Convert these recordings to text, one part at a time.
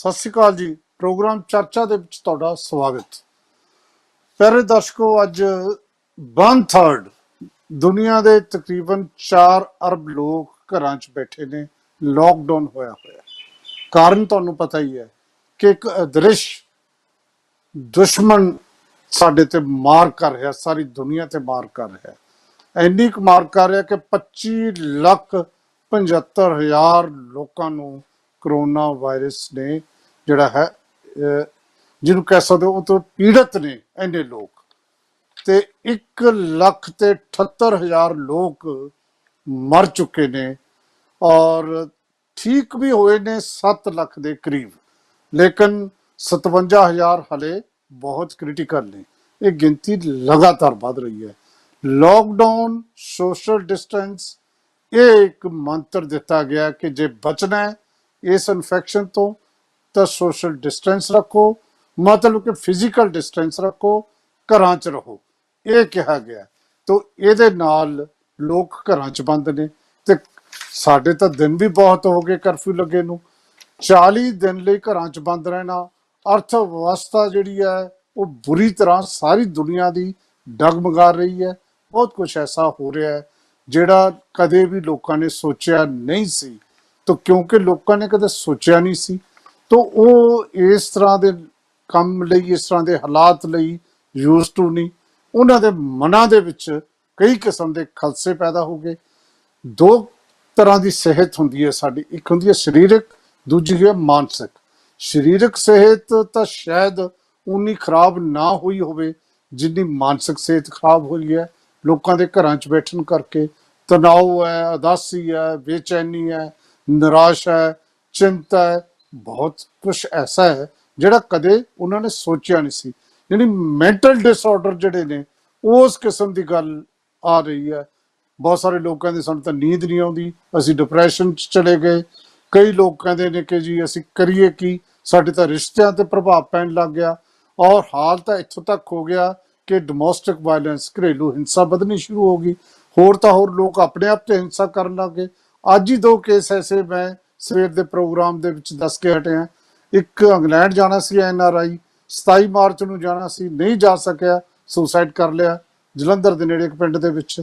ਸਤਿ ਸ਼੍ਰੀ ਅਕਾਲ ਜੀ। ਪ੍ਰੋਗਰਾਮ ਚਰਚਾ ਦੇ ਵਿੱਚ ਤੁਹਾਡਾ ਸਵਾਗਤ। ਪਿਆਰੇ ਦਰਸ਼ਕੋ, ਅੱਜ 1/3 ਦੁਨੀਆ ਦੇ ਤਕਰੀਬਨ 4 ਅਰਬ ਲੋਕ ਘਰਾਂ 'ਚ ਬੈਠੇ ਨੇ। ਲੋਕਡਾਊਨ ਹੋਇਆ ਹੋਇਆ। ਕਾਰਨ ਤੁਹਾਨੂੰ ਪਤਾ ਹੀ ਹੈ ਕਿ ਇੱਕ ਅਦ੍ਰਿਸ਼ ਦੁਸ਼ਮਣ ਸਾਡੇ ਤੇ ਮਾਰ ਕਰ ਰਿਹਾ, ਸਾਰੀ ਦੁਨੀਆ ਤੇ ਮਾਰ ਕਰ ਰਿਹਾ। ਇੰਨੀ ਕੁ ਮਾਰ ਕਰ ਰਿਹਾ ਕਿ 25,75,000 ਲੋਕਾਂ ਨੂੰ ਕਰੋਨਾ ਵਾਇਰਸ ਨੇ ਜਿਹੜਾ ਹੈ ਜਿਹਨੂੰ ਕਹਿ ਸਕਦੇ ਹੋ ਉਹ ਤੋਂ ਪੀੜਤ ਨੇ ਇੰਨੇ ਲੋਕ। ਤੇ 1,78,000 ਲੋਕ ਮਰ ਚੁੱਕੇ ਨੇ ਔਰ ਠੀਕ ਵੀ ਹੋਏ ਨੇ 7 ਲੱਖ ਦੇ ਕਰੀਬ, ਲੇਕਿਨ 57,000 ਹਲੇ ਬਹੁਤ ਕ੍ਰਿਟੀਕਲ ਨੇ। ਇਹ ਗਿਣਤੀ ਲਗਾਤਾਰ ਵੱਧ ਰਹੀ ਹੈ। ਲੋਕਡਾਊਨ, ਸੋਸ਼ਲ ਡਿਸਟੈਂਸ, ਇਹ ਇੱਕ ਮੰਤਰ ਦਿੱਤਾ ਗਿਆ ਕਿ ਜੇ ਬਚਣਾ ਹੈ ਇਸ ਇਨਫੈਕਸ਼ਨ ਤੋਂ ਤਾਂ ਸੋਸ਼ਲ ਡਿਸਟੈਂਸ ਰੱਖੋ, ਮਤਲਬ ਕਿ ਫਿਜ਼ੀਕਲ ਡਿਸਟੈਂਸ ਰੱਖੋ, ਘਰਾਂ 'ਚ ਰਹੋ, ਇਹ ਕਿਹਾ ਗਿਆ। ਤਾਂ ਇਹਦੇ ਨਾਲ ਲੋਕ ਘਰਾਂ 'ਚ ਬੰਦ ਨੇ। ਤੇ ਸਾਡੇ ਤਾਂ ਦਿਨ ਵੀ ਬਹੁਤ ਹੋ ਗਏ ਕਰਫਿਊ ਲੱਗੇ ਨੂੰ। 40 ਦਿਨ ਲਈ ਘਰਾਂ 'ਚ ਬੰਦ ਰਹਿਣਾ, ਅਰਥ ਵਿਵਸਥਾ ਜਿਹੜੀ ਹੈ ਉਹ ਬੁਰੀ ਤਰ੍ਹਾਂ ਸਾਰੀ ਦੁਨੀਆ ਦੀ ਡਗਮਗਾ ਰਹੀ ਹੈ। ਬਹੁਤ ਕੁਝ ਐਸਾ ਹੋ ਰਿਹਾ ਹੈ ਜਿਹੜਾ ਕਦੇ ਵੀ ਲੋਕਾਂ ਨੇ ਸੋਚਿਆ ਨਹੀਂ ਸੀ। ਤਾਂ ਕਿਉਂਕਿ ਲੋਕਾਂ ਨੇ ਕਦੇ ਸੋਚਿਆ ਨਹੀਂ ਸੀ ਤਾਂ ਉਹ ਇਸ ਤਰ੍ਹਾਂ ਦੇ ਕੰਮ ਲਈ, ਇਸ ਤਰ੍ਹਾਂ ਦੇ ਹਾਲਾਤ ਲਈ ਯੂਜ਼ ਟੂ ਨਹੀਂ। ਉਹਨਾਂ ਦੇ ਮਨਾਂ ਦੇ ਵਿੱਚ ਕਈ ਕਿਸਮ ਦੇ ਖਲਸੇ ਪੈਦਾ ਹੋ ਗਏ। ਦੋ ਤਰ੍ਹਾਂ ਦੀ ਸਿਹਤ ਹੁੰਦੀ ਹੈ ਸਾਡੀ, ਇੱਕ ਹੁੰਦੀ ਹੈ ਸਰੀਰਕ, ਦੂਜੀ ਹੈ ਮਾਨਸਿਕ। ਸਰੀਰਕ ਸਿਹਤ ਤਾਂ ਸ਼ਾਇਦ ਉਨੀ ਖਰਾਬ ਨਾ ਹੋਈ ਹੋਵੇ ਜਿੰਨੀ ਮਾਨਸਿਕ ਸਿਹਤ ਖਰਾਬ ਹੋਈ ਹੈ ਲੋਕਾਂ ਦੇ ਘਰਾਂ 'ਚ ਬੈਠਣ ਕਰਕੇ। ਤਣਾਅ ਹੈ, ਉਦਾਸੀ ਹੈ, ਬੇਚੈਨੀ ਹੈ, ਨਿਰਾਸ਼ ਹੈ, ਚਿੰਤਾ ਹੈ, ਬਹੁਤ ਕੁਝ ਐਸਾ ਹੈ ਜਿਹੜਾ ਕਦੇ ਉਹਨਾਂ ਨੇ ਸੋਚਿਆ ਨਹੀਂ ਸੀ। ਜਿਹੜੀ ਮੈਂਟਲ ਡਿਸਆਰਡਰ ਜਿਹੜੇ ਨੇ ਉਸ ਕਿਸਮ ਦੀ ਗੱਲ ਆ ਰਹੀ ਹੈ। ਬਹੁਤ ਸਾਰੇ ਲੋਕ ਕਹਿੰਦੇ ਸਾਨੂੰ ਤਾਂ ਨੀਂਦ ਨਹੀਂ ਆਉਂਦੀ, ਅਸੀਂ ਡਿਪਰੈਸ਼ਨ 'ਚ ਚਲੇ ਗਏ। ਕਈ ਲੋਕ ਕਹਿੰਦੇ ਨੇ ਕਿ ਜੀ ਅਸੀਂ ਕਰੀਏ ਕੀ, ਸਾਡੇ ਤਾਂ ਰਿਸ਼ਤਿਆਂ ਤੇ ਪ੍ਰਭਾਵ ਪੈਣ ਲੱਗ ਗਿਆ। ਔਰ ਹਾਲ ਤਾਂ ਇੱਥੋਂ ਤੱਕ ਹੋ ਗਿਆ ਕਿ ਡੋਮੈਸਟਿਕ ਵਾਇਲੈਂਸ, ਘਰੇਲੂ ਹਿੰਸਾ ਵਧਣੀ ਸ਼ੁਰੂ ਹੋ ਗਈ। ਹੋਰ ਤਾਂ ਹੋਰ ਲੋਕ ਆਪਣੇ ਆਪ ਤੇ ਹਿੰਸਾ ਕਰਨ ਲੱਗ ਗਏ। ਅੱਜ ਹੀ 2 ਕੇਸ ਐਸੇ ਮੈਂ ਸਵੇਰ ਦੇ ਪ੍ਰੋਗਰਾਮ ਦੇ ਵਿੱਚ ਦੱਸ ਕੇ ਹਟਿਆ। ਇੱਕ ਇੰਗਲੈਂਡ ਜਾਣਾ ਸੀ NRI, 27 ਮਾਰਚ ਨੂੰ ਜਾਣਾ ਸੀ, ਨਹੀਂ ਜਾ ਸਕਿਆ, ਸੁਸਾਈਡ ਕਰ ਲਿਆ ਜਲੰਧਰ ਦੇ ਨੇੜੇ ਇੱਕ ਪਿੰਡ ਦੇ ਵਿੱਚ।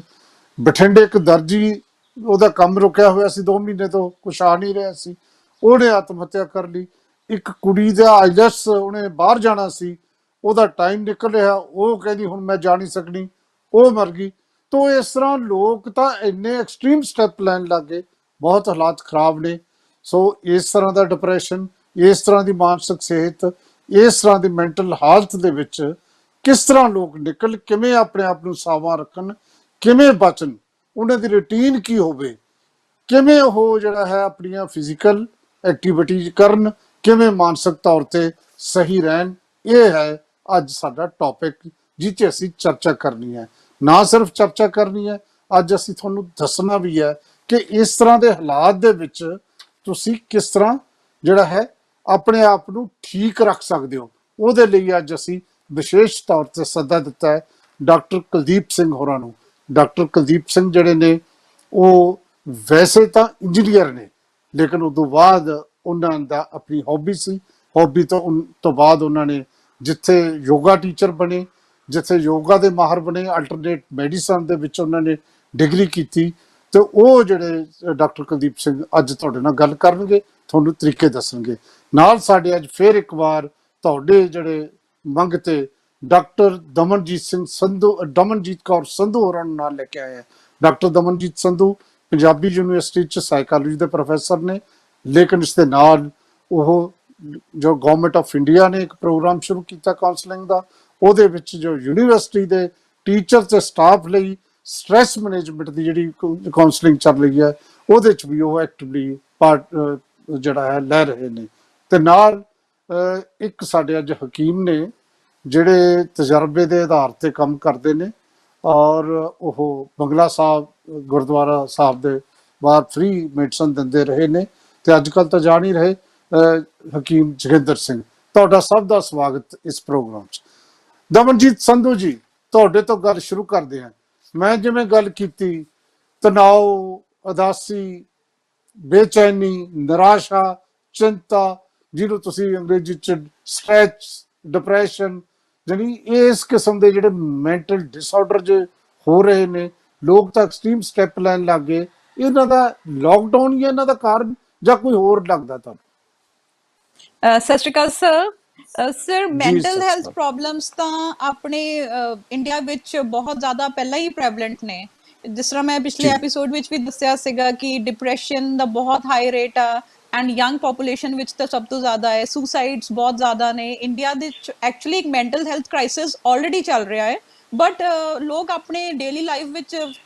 ਬਠਿੰਡੇ ਇੱਕ ਦਰਜੀ, ਉਹਦਾ ਕੰਮ ਰੁਕਿਆ ਹੋਇਆ ਸੀ 2 ਮਹੀਨੇ ਤੋਂ, ਕੁਛ ਆ ਨਹੀਂ ਰਿਹਾ ਸੀ, ਉਹਨੇ ਆਤਮ ਹੱਤਿਆ ਕਰ ਲਈ। ਇੱਕ ਕੁੜੀ ਦਾ ਆਈਲੈਟਸ, ਉਹਨੇ ਬਾਹਰ ਜਾਣਾ ਸੀ, ਉਹਦਾ ਟਾਈਮ ਨਿਕਲ ਰਿਹਾ, ਉਹ ਕਹਿੰਦੀ ਹੁਣ ਮੈਂ ਜਾ ਨਹੀਂ ਸਕਣੀ, ਉਹ ਮਰ ਗਈ। ਤੋ ਇਸ ਤਰ੍ਹਾਂ ਲੋਕ ਤਾਂ ਇੰਨੇ ਐਕਸਟ੍ਰੀਮ ਸਟੈਪ ਲੈਣ ਲੱਗ ਗਏ। ਬਹੁਤ ਹਾਲਾਤ ਖਰਾਬ ਨੇ। ਸੋ ਇਸ ਤਰ੍ਹਾਂ ਦਾ ਡਿਪਰੈਸ਼ਨ, ਇਸ ਤਰ੍ਹਾਂ ਦੀ ਮਾਨਸਿਕ ਸਿਹਤ, ਇਸ ਤਰ੍ਹਾਂ ਦੀ ਮੈਂਟਲ ਹਾਲਤ ਦੇ ਵਿੱਚ ਕਿਸ ਤਰ੍ਹਾਂ ਲੋਕ ਨਿਕਲ, ਕਿਵੇਂ ਆਪਣੇ ਆਪ ਨੂੰ ਸਾਵਾਂ ਰੱਖਣ, ਕਿਵੇਂ ਬਚਣ, ਉਹਨਾਂ ਦੀ ਰੂਟੀਨ ਕੀ ਹੋਵੇ, ਕਿਵੇਂ ਉਹ ਜਿਹੜਾ ਹੈ ਆਪਣੀਆਂ ਫਿਜ਼ੀਕਲ ਐਕਟੀਵਿਟੀਜ਼ ਕਰਨ, ਕਿਵੇਂ ਮਾਨਸਿਕ ਤੌਰ ਤੇ ਸਹੀ ਰਹਿਣ, ਇਹ ਹੈ ਅੱਜ ਸਾਡਾ ਟੌਪਿਕ ਜਿੱਥੇ ਅਸੀਂ ਚਰਚਾ ਕਰਨੀ ਹੈ। ਨਾ ਸਿਰਫ ਚਰਚਾ ਕਰਨੀ ਹੈ, ਅੱਜ ਅਸੀਂ ਤੁਹਾਨੂੰ ਦੱਸਣਾ ਵੀ ਹੈ ਕਿ ਇਸ ਤਰ੍ਹਾਂ ਦੇ ਹਾਲਾਤ ਦੇ ਵਿੱਚ ਤੁਸੀਂ ਕਿਸ ਤਰ੍ਹਾਂ ਜਿਹੜਾ ਹੈ ਆਪਣੇ ਆਪ ਨੂੰ ਠੀਕ ਰੱਖ ਸਕਦੇ ਹੋ। ਉਹਦੇ ਲਈ ਅੱਜ ਅਸੀਂ ਵਿਸ਼ੇਸ਼ ਤੌਰ ਤੇ ਸੱਦਾ ਦਿੱਤਾ ਹੈ ਡਾਕਟਰ ਕੁਲਦੀਪ ਸਿੰਘ ਹੋਰਾਂ ਨੂੰ। ਡਾਕਟਰ ਕੁਲਦੀਪ ਸਿੰਘ ਜਿਹੜੇ ਨੇ ਉਹ ਵੈਸੇ ਤਾਂ ਇੰਜੀਨੀਅਰ ਨੇ, ਲੇਕਿਨ ਉਦੋਂ ਬਾਅਦ ਉਹਨਾਂ ਦਾ ਆਪਣੀ ਹੌਬੀ ਸੀ। ਹੌਬੀ ਤੋਂ ਬਾਅਦ ਉਹਨਾਂ ਨੇ ਜਿੱਥੇ ਯੋਗਾ ਟੀਚਰ ਬਣੇ, ਜਿੱਥੇ ਯੋਗਾ ਦੇ ਮਾਹਰ ਬਣੇ, ਅਲਟਰਨੇਟ ਮੈਡੀਸਨ ਦੇ ਵਿੱਚ ਉਹਨਾਂ ਨੇ ਡਿਗਰੀ ਕੀਤੀ। ਤੇ ਉਹ ਜਿਹੜੇ ਡਾਕਟਰ ਕੁਲਦੀਪ ਸਿੰਘ ਅੱਜ ਤੁਹਾਡੇ ਨਾਲ ਗੱਲ ਕਰਨਗੇ, ਤੁਹਾਨੂੰ ਤਰੀਕੇ ਦੱਸਣਗੇ। ਨਾਲ ਸਾਡੇ ਅੱਜ ਫਿਰ ਇੱਕ ਵਾਰ ਤੁਹਾਡੇ ਜਿਹੜੇ ਮੰਗ ਤੇ ਡਾਕਟਰ ਦਮਨਜੀਤ ਕੌਰ ਸੰਧੂ ਹੋਰਾਂ ਨੂੰ ਨਾਲ ਲੈ ਕੇ ਆਏ ਆ। ਡਾਕਟਰ ਦਮਨਜੀਤ ਸੰਧੂ ਪੰਜਾਬੀ ਯੂਨੀਵਰਸਿਟੀ 'ਚ ਸਾਈਕਾਲੋਜੀ ਦੇ ਪ੍ਰੋਫੈਸਰ ਨੇ, ਲੇਕਿਨ ਇਸ ਦੇ ਨਾਲ ਉਹ ਜੋ ਗਵਰਨਮੈਂਟ ਆਫ ਇੰਡੀਆ ਨੇ ਇੱਕ ਪ੍ਰੋਗਰਾਮ ਸ਼ੁਰੂ ਕੀਤਾ ਕਾਉਂਸਲਿੰਗ ਦਾ, ਉਹਦੇ ਵਿੱਚ ਜੋ ਯੂਨੀਵਰਸਿਟੀ ਦੇ ਟੀਚਰ ਤੇ ਸਟਾਫ ਲਈ ਸਟ੍ਰੈਸ ਮੈਨੇਜਮੈਂਟ ਦੀ ਜਿਹੜੀ ਕਾਉਂਸਲਿੰਗ ਚੱਲ ਰਹੀ ਹੈ ਉਹਦੇ 'ਚ ਵੀ ਉਹ ਐਕਟਿਵਲੀ ਪਾਰਟ ਜਿਹੜਾ ਹੈ ਲੈ ਰਹੇ ਨੇ। ਤੇ ਨਾਲ ਇੱਕ ਸਾਡੇ ਅੱਜ ਹਕੀਮ ਨੇ ਜਿਹੜੇ ਤਜਰਬੇ ਦੇ ਆਧਾਰ ਤੇ ਕੰਮ ਕਰਦੇ ਨੇ ਔਰ ਉਹ ਬੰਗਲਾ ਸਾਹਿਬ ਗੁਰਦੁਆਰਾ ਸਾਹਿਬ ਦੇ ਬਾਹਰ ਫ੍ਰੀ ਮੈਡੀਸਨ ਦਿੰਦੇ ਰਹੇ ਨੇ ਤੇ ਅੱਜ ਕੱਲ੍ਹ ਤਾਂ ਜਾਣ ਹੀ ਰਹੇ। ਹਕੀਮ ਜੋਗਿੰਦਰ ਸਿੰਘ, ਤੁਹਾਡਾ ਸਭ ਦਾ ਸਵਾਗਤ ਇਸ ਪ੍ਰੋਗਰਾਮ 'ਚ। ਦਮਨਜੀਤ ਸੰਧੂ ਜੀ, ਤੁਹਾਡੇ ਤੋਂ ਗੱਲ ਸ਼ੁਰੂ ਕਰਦੇ ਹਾਂ। ਮੈਂ ਜਿਵੇਂ ਗੱਲ ਕੀਤੀ, ਤਣਾਅ, ਉਦਾਸੀ, ਬੇਚੈਨੀ, ਨਿਰਾਸ਼ਾ, ਚਿੰਤਾ, ਜਿਹਨੂੰ ਤੁਸੀਂ ਅੰਗਰੇਜ਼ੀ ਚ ਸਟ੍ਰੈਸ, ਡਿਪਰੈਸ਼ਨ, ਜਾਨੀ ਇਸ ਕਿਸਮ ਦੇ ਜਿਹੜੇ ਮੈਂਟਲ ਡਿਸਆਰਡਰ ਜੇ ਹੋ ਰਹੇ ਨੇ, ਲੋਕ ਤਾਂ ਐਕਸਟ੍ਰੀਮ ਸਟੈਪ ਲੈਣ ਲੱਗ ਗਏ। ਇਹਨਾਂ ਦਾ ਲਾਕਡਾਊਨ ਹੀ ਇਹਨਾਂ ਦਾ ਕਾਰਨ ਜਾਂ ਕੋਈ ਹੋਰ ਲੱਗਦਾ ਤੁਹਾਨੂੰ? ਸਤਿ ਸ਼੍ਰੀ ਅਕਾਲ ਸਰ। ਸਰ, ਜੀ ਮੈਂਟਲ ਸਤਿ ਸ਼੍ਰੀ ਹੈਲਥ ਅਕਾਲ। ਪ੍ਰੋਬਲਮਸ ਤਾਂ ਆਪਣੇ ਇੰਡੀਆ ਵਿੱਚ ਬਹੁਤ ਜ਼ਿਆਦਾ ਪਹਿਲਾਂ ਹੀ ਪ੍ਰੈਵਲੈਂਟ ਨੇ। ਜਿਸ ਤਰ੍ਹਾਂ ਮੈਂ ਪਿਛਲੇ ਜੀ ਐਪੀਸੋਡ ਵਿੱਚ ਵੀ ਦੱਸਿਆ ਸੀਗਾ ਕਿ ਡਿਪਰੈਸ਼ਨ ਦਾ ਬਹੁਤ ਹਾਈ ਰੇਟ ਆ, ਐਂਡ ਯੰਗ ਪੋਪੂਲੇਸ਼ਨ ਵਿੱਚ ਤਾਂ ਸਭ ਤੋਂ ਜ਼ਿਆਦਾ ਹੈ। ਸੁਸਾਈਡਸ ਬਹੁਤ ਜ਼ਿਆਦਾ ਨੇ ਇੰਡੀਆ ਦੇ ਵਿੱਚ। ਐਕਚੁਅਲੀ ਇੱਕ ਮੈਂਟਲ ਹੈਲਥ ਕ੍ਰਾਈਸਿਸ ਆਲਰੇਡੀ ਚੱਲ ਰਿਹਾ ਹੈ, ਬਟ ਲੋਕ ਆਪਣੇ ਡੇਲੀ ਲਾਈਫ ਵਿੱਚ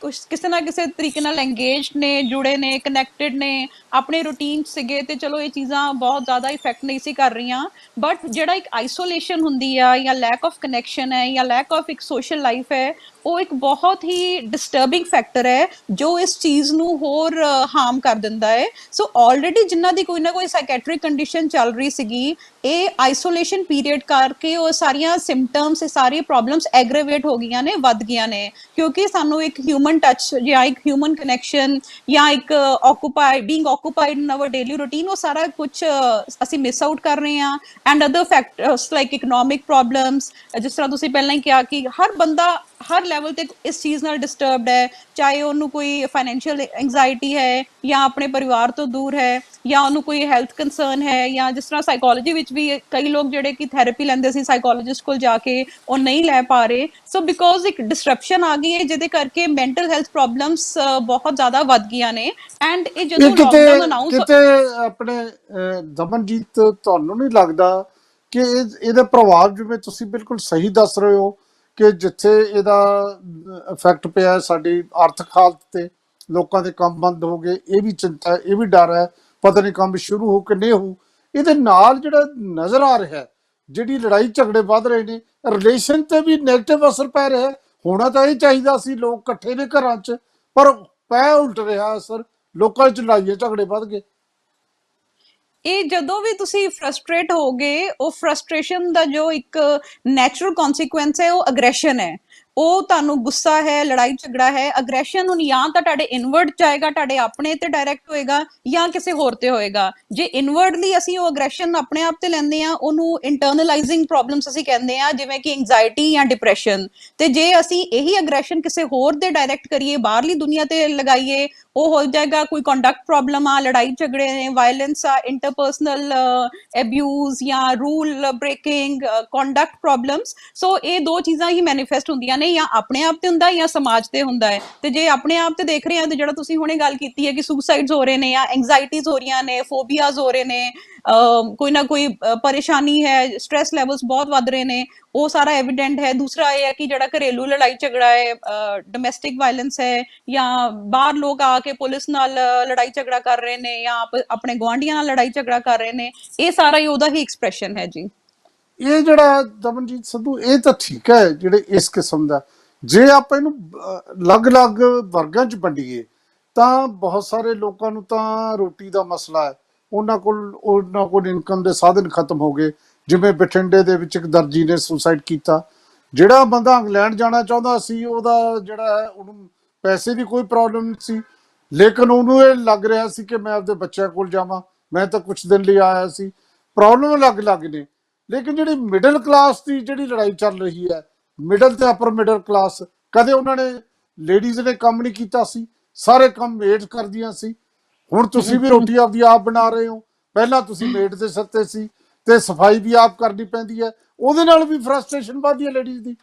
ਕਿਸੇ ਨਾ ਕਿਸੇ ਤਰੀਕੇ ਨਾਲ ਐਂਗੇਜਡ ਨੇ, ਜੁੜੇ ਨੇ, ਕਨੈਕਟਡ ਨੇ, ਆਪਣੇ ਰੂਟੀਨ ਸੀਗੇ, ਤੇ ਚਲੋ ਇਹ ਚੀਜ਼ਾਂ ਬਹੁਤ ਜ਼ਿਆਦਾ ਇਫੈਕਟ ਨਹੀਂ ਸੀ ਕਰ ਰਹੀਆਂ। ਬਟ ਜਿਹੜਾ ਇੱਕ ਆਈਸੋਲੇਸ਼ਨ ਹੁੰਦੀ ਆ, ਜਾਂ ਲੈਕ ਆਫ ਕਨੈਕਸ਼ਨ ਹੈ, ਜਾਂ ਲੈਕ ਆਫ ਇੱਕ ਸੋਸ਼ਲ ਲਾਈਫ ਹੈ, ਉਹ ਇੱਕ ਬਹੁਤ ਹੀ ਡਿਸਟਰਬਿੰਗ ਫੈਕਟਰ ਹੈ ਜੋ ਇਸ ਚੀਜ਼ ਨੂੰ ਹੋਰ ਹਾਰਮ ਕਰ ਦਿੰਦਾ ਹੈ। ਸੋ ਆਲਰੇਡੀ ਜਿਨ੍ਹਾਂ ਦੀ ਕੋਈ ਨਾ ਕੋਈ ਸਾਈਕੈਟ੍ਰਿਕ ਕੰਡੀਸ਼ਨ ਚੱਲ ਰਹੀ ਸੀਗੀ, ਇਹ ਆਈਸੋਲੇਸ਼ਨ ਪੀਰੀਅਡ ਕਰਕੇ ਉਹ ਸਾਰੀਆਂ ਸਿੰਪਟਮਸ, ਇਹ ਸਾਰੀ ਪ੍ਰੋਬਲਮਸ ਐਗਰੇਵੇਟ ਹੋ ਗਈਆਂ ਨੇ, ਵੱਧ ਗਈਆਂ ਨੇ, ਕਿਉਂਕਿ ਸਾਨੂੰ ਇੱਕ ਹਿਊਮਨ ਟੱਚ ਜਾਂ ਇੱਕ ਹਿਊਮਨ ਕਨੈਕਸ਼ਨ ਜਾਂ ਇੱਕ being occupied in our daily routine, ਉਹ ਸਾਰਾ ਕੁਝ ਅਸੀਂ ਮਿਸ ਆਊਟ ਕਰ ਰਹੇ ਹਾਂ। And other factors like economic problems, ਜਿਸ ਤਰ੍ਹਾਂ ਤੁਸੀਂ ਪਹਿਲਾਂ ਹੀ ਕਿਹਾ ਕਿ ਹਰ ਬੰਦਾ ਹਰ ਲੈਵਲ ਤੇ ਇਸ ਚੀਜ਼ ਨਾਲ ਡਿਸਟਰਬਡ ਹੈ, ਚਾਹੇ ਉਹਨੂੰ ਕੋਈ ਫਾਈਨੈਂਸ਼ੀਅਲ ਐਂਗਜ਼ਾਇਟੀ ਹੈ, ਜਾਂ ਆਪਣੇ ਪਰਿਵਾਰ ਤੋਂ ਦੂਰ ਹੈ, ਜਾਂ ਉਹਨੂੰ ਕੋਈ ਹੈਲਥ ਕੰਸਰਨ ਹੈ, ਜਾਂ ਜਿਸ ਤਰ੍ਹਾਂ ਸਾਈਕੋਲੋਜੀ ਵਿੱਚ ਵੀ ਕਈ ਲੋਕ ਜਿਹੜੇ ਕਿ ਥੈਰੇਪੀ ਲੈਂਦੇ ਸੀ ਸਾਈਕੋਲੋਜਿਸਟ ਕੋਲ ਜਾ ਕੇ, ਉਹ ਨਹੀਂ ਲੈ ਪਾ ਰਹੇ। ਸੋ ਬਿਕੋਜ਼ ਇੱਕ ਡਿਸਰਪਸ਼ਨ ਆ ਗਈ ਹੈ, ਜਿਹਦੇ ਕਰਕੇ ਮੈਂਟਲ ਹੈਲਥ ਪ੍ਰੋਬਲਮਸ ਬਹੁਤ ਜ਼ਿਆਦਾ ਵੱਧ ਗਈਆਂ ਨੇ। ਐਂਡ ਇਹ ਇਹ ਜਦੋਂ ਕਿਤੇ ਲਾਕਡਾਊਨ ਅਨਾਉਂਸ ਕਿਤੇ ਆਪਣੇ ਦਮਨਜੀਤ, ਤੁਹਾਨੂੰ ਨਹੀਂ ਲੱਗਦਾ ਕਿ ਇਹਦੇ ਪ੍ਰਭਾਵ, ਜਿਵੇਂ ਤੁਸੀਂ ਬਿਲਕੁਲ ਸਹੀ ਦੱਸ ਰਹੇ ਹੋ ਕਿ ਜਿੱਥੇ ਇਹਦਾ ਇਫੈਕਟ ਪਿਆ ਸਾਡੀ ਆਰਥਿਕ ਹਾਲਤ ਤੇ, ਲੋਕਾਂ ਦੇ ਕੰਮ ਬੰਦ ਹੋ ਗਏ, ਇਹ ਵੀ ਚਿੰਤਾ, ਇਹ ਵੀ ਡਰ ਹੈ, ਪਤਾ ਨਹੀਂ ਕੰਮ ਸ਼ੁਰੂ ਹੋ ਕਿ ਨਹੀਂ ਹੋ। ਇਹਦੇ ਨਾਲ ਜਿਹੜਾ ਨਜ਼ਰ ਆ ਰਿਹਾ, ਜਿਹੜੀ ਲੜਾਈ ਝਗੜੇ ਵੱਧ ਰਹੇ ਨੇ, ਰਿਲੇਸ਼ਨ ਤੇ ਵੀ ਨੈਗੇਟਿਵ ਅਸਰ ਪੈ ਰਿਹਾ। ਹੋਣਾ ਤਾਂ ਇਹ ਚਾਹੀਦਾ ਸੀ, ਲੋਕ ਇਕੱਠੇ ਨੇ ਘਰਾਂ 'ਚ, ਪਰ ਪੈ ਉਲਟ ਰਿਹਾ ਅਸਰ, ਲੋਕਾਂ 'ਚ ਲੜਾਈਆਂ ਝਗੜੇ ਵੱਧ ਗਏ। ਇਹ ਜਦੋਂ ਵੀ ਤੁਸੀਂ ਫਰਸਟ੍ਰੇਟ ਹੋਗੇ, ਉਹ ਫਰਸਟ੍ਰੇਸ਼ਨ ਦਾ ਜੋ ਇੱਕ ਨੈਚੁਰਲ ਕਨਸੀਕੁਐਂਸ ਹੈ, ਉਹ ਅਗਰੈਸ਼ਨ ਹੈ। ਉਹ ਤੁਹਾਨੂੰ ਗੁੱਸਾ ਹੈ, ਲੜਾਈ ਝਗੜਾ ਹੈ, ਅਗਰੈਸ਼ਨ ਹੁਣ ਜਾਂ ਤਾਂ ਤੁਹਾਡੇ ਇਨਵਰਡ ਜਾਏਗਾ, ਤੁਹਾਡੇ ਆਪਣੇ ਤੇ ਡਾਇਰੈਕਟ ਹੋਏਗਾ, ਜਾਂ ਕਿਸੇ ਹੋਰ ਤੇ ਹੋਏਗਾ। ਜੇ ਇਨਵਰਡਲੀ ਅਸੀਂ ਉਹ ਅਗਰੈਸ਼ਨ ਆਪਣੇ ਆਪ ਤੇ ਲੈਂਦੇ ਆ, ਉਹਨੂੰ ਇੰਟਰਨਲਾਈਜ਼ਿੰਗ ਪ੍ਰੋਬਲਮਸ ਅਸੀਂ ਕਹਿੰਦੇ ਆ, ਜਿਵੇਂ ਕਿ ਐਂਗਜ਼ਾਇਟੀ ਜਾਂ ਡਿਪਰੈਸ਼ਨ। ਤੇ ਜੇ ਅਸੀਂ ਇਹੀ ਅਗਰੈਸ਼ਨ ਕਿਸੇ ਹੋਰ ਦੇ ਡਾਇਰੈਕਟ ਕਰੀਏ, ਬਾਹਰਲੀ ਦੁਨੀਆ ਤੇ ਲਗਾਈਏ, ਉਹ ਹੋ ਜਾਏਗਾ ਕੋਈ ਕੰਡਕਟ ਪ੍ਰੋਬਲਮ ਆ, ਲੜਾਈ ਝਗੜੇ ਨੇ, ਵਾਇਲੈਂਸ ਆ, ਇੰਟਰਪਰਸਨਲ ਅਬਿਊਜ਼, ਜਾਂ ਰੂਲ ਬ੍ਰੇਕਿੰਗ, ਕੰਡਕਟ ਪ੍ਰੋਬਲਮਸ। ਸੋ ਇਹ ਦੋ ਚੀਜ਼ਾਂ ਹੀ ਮੈਨੀਫੈਸਟ ਹੁੰਦੀਆਂ ਨੇ, ਜਾਂ ਆਪਣੇ ਆਪ ਤੇ ਹੁੰਦਾ ਜਾਂ ਸਮਾਜ ਤੇ ਹੁੰਦਾ ਹੈ। ਤੇ ਜੇ ਆਪਣੇ ਆਪ ਤੇ ਦੇਖ ਰਹੇ ਹਾਂ, ਤੇ ਜਿਹੜਾ ਤੁਸੀਂ ਹੁਣੇ ਗੱਲ ਕੀਤੀ ਹੈ ਕਿ ਸੁਸਾਈਡਸ ਹੋ ਰਹੇ ਨੇ, ਜਾਂ ਐਂਗਜ਼ਾਇਟੀਜ਼ ਹੋ ਰਹੀਆਂ ਨੇ, ਫੋਬੀਆਜ਼ ਹੋ ਰਹੇ ਨੇ, ਕੋਈ ਨਾ ਕੋਈ ਪਰੇਸ਼ਾਨੀ ਹੈ, ਸਟ੍ਰੈਸ ਲੈਵਲਸ ਬਹੁਤ ਵੱਧ ਰਹੇ ਨੇ, ਉਹ ਸਾਰਾ ਐਵੀਡੈਂਟ ਹੈ। ਦੂਸਰਾ ਇਹ ਹੈ ਕਿ ਜਿਹੜਾ ਘਰੇਲੂ ਲੜਾਈ ਝਗੜਾ ਹੈ, ਡੋਮੈਸਟਿਕ ਵਾਇਲੈਂਸ ਹੈ, ਜਾਂ ਬਾਹਰ ਲੋਕ ਆ ਕੇ ਪੁਲਿਸ ਨਾਲ ਲੜਾਈ ਝਗੜਾ ਕਰ ਰਹੇ ਨੇ, ਜਾਂ ਆਪਣੇ ਗੁਆਂਢੀਆਂ ਨਾਲ ਲੜਾਈ ਝਗੜਾ ਕਰ ਰਹੇ ਨੇ, ਇਹ ਸਾਰਾ ਹੀ ਉਹਦਾ ਹੀ ਐਕਸਪ੍ਰੈਸ਼ਨ ਹੈ ਜੀ। ਇਹ ਜਿਹੜਾ ਦਮਨਜੀਤ ਸਿੱਧੂ, ਇਹ ਤਾਂ ਠੀਕ ਹੈ ਜਿਹੜੇ ਇਸ ਕਿਸਮ ਦਾ, ਜੇ ਆਪਾਂ ਇਹਨੂੰ ਅਲੱਗ-ਅਲੱਗ ਵਰਗਾਂ 'ਚ ਵੰਡੀਏ ਤਾਂ ਬਹੁਤ ਸਾਰੇ ਲੋਕਾਂ ਨੂੰ ਤਾਂ ਰੋਟੀ ਦਾ ਮਸਲਾ ਹੈ, ਉਹਨਾਂ ਕੋਲ ਇਨਕਮ ਦੇ ਸਾਧਨ ਖਤਮ ਹੋ ਗਏ। ਜਿਵੇਂ ਬਠਿੰਡੇ ਦੇ ਵਿੱਚ ਇੱਕ ਦਰਜੀ ਨੇ ਸੁਸਾਈਡ ਕੀਤਾ। ਜਿਹੜਾ ਬੰਦਾ ਇੰਗਲੈਂਡ ਜਾਣਾ ਚਾਹੁੰਦਾ ਸੀ, ਉਹਦਾ ਜਿਹੜਾ ਹੈ, ਉਹਨੂੰ ਪੈਸੇ ਦੀ ਕੋਈ ਪ੍ਰੋਬਲਮ ਨਹੀਂ ਸੀ, ਲੇਕਿਨ ਉਹਨੂੰ ਇਹ ਲੱਗ ਰਿਹਾ ਸੀ ਕਿ ਮੈਂ ਆਪਦੇ ਬੱਚਿਆਂ ਕੋਲ ਜਾਵਾਂ, ਮੈਂ ਤਾਂ ਕੁਛ ਦਿਨ ਲਈ ਆਇਆ ਸੀ। ਪ੍ਰੋਬਲਮ ਅਲੱਗ-ਅਲੱਗ ਨੇ, ਲੇਕਿਨ ਜਿਹੜੀ ਮਿਡਲ ਕਲਾਸ ਦੀ ਜਿਹੜੀ ਲੜਾਈ ਚੱਲ ਰਹੀ ਹੈ, ਮਿਡਲ ਤੇ ਅਪਰ ਮਿਡਲ ਕਲਾਸ, ਕਦੇ ਉਹਨਾਂ ਨੇ, ਲੇਡੀਜ਼ ਨੇ ਕੰਮ ਨਹੀਂ ਕੀਤਾ ਸੀ, ਸਾਰੇ ਕੰਮ ਮੇਡ ਕਰਦੀਆਂ ਸੀ। ਹੁਣ ਤੁਸੀਂ ਵੀ ਰੋਟੀ ਆਪਦੀ ਆਪ ਬਣਾ ਰਹੇ ਹੋ, ਪਹਿਲਾਂ ਤੁਸੀਂ ਮੇਡ ਦੇ ਸਿਰ ਤੇ ਸੀ, ਤੇ ਸਫਾਈ ਵੀ ਆਪ ਕਰਨੀ ਪੈਂਦੀ ਹੈ, ਉਹਦੇ ਨਾਲ ਵੀ ਫਰਸਟ੍ਰੇਸ਼ਨ ਵੱਧਦੀ ਹੈ ਲੇਡੀਜ਼ ਦੀ।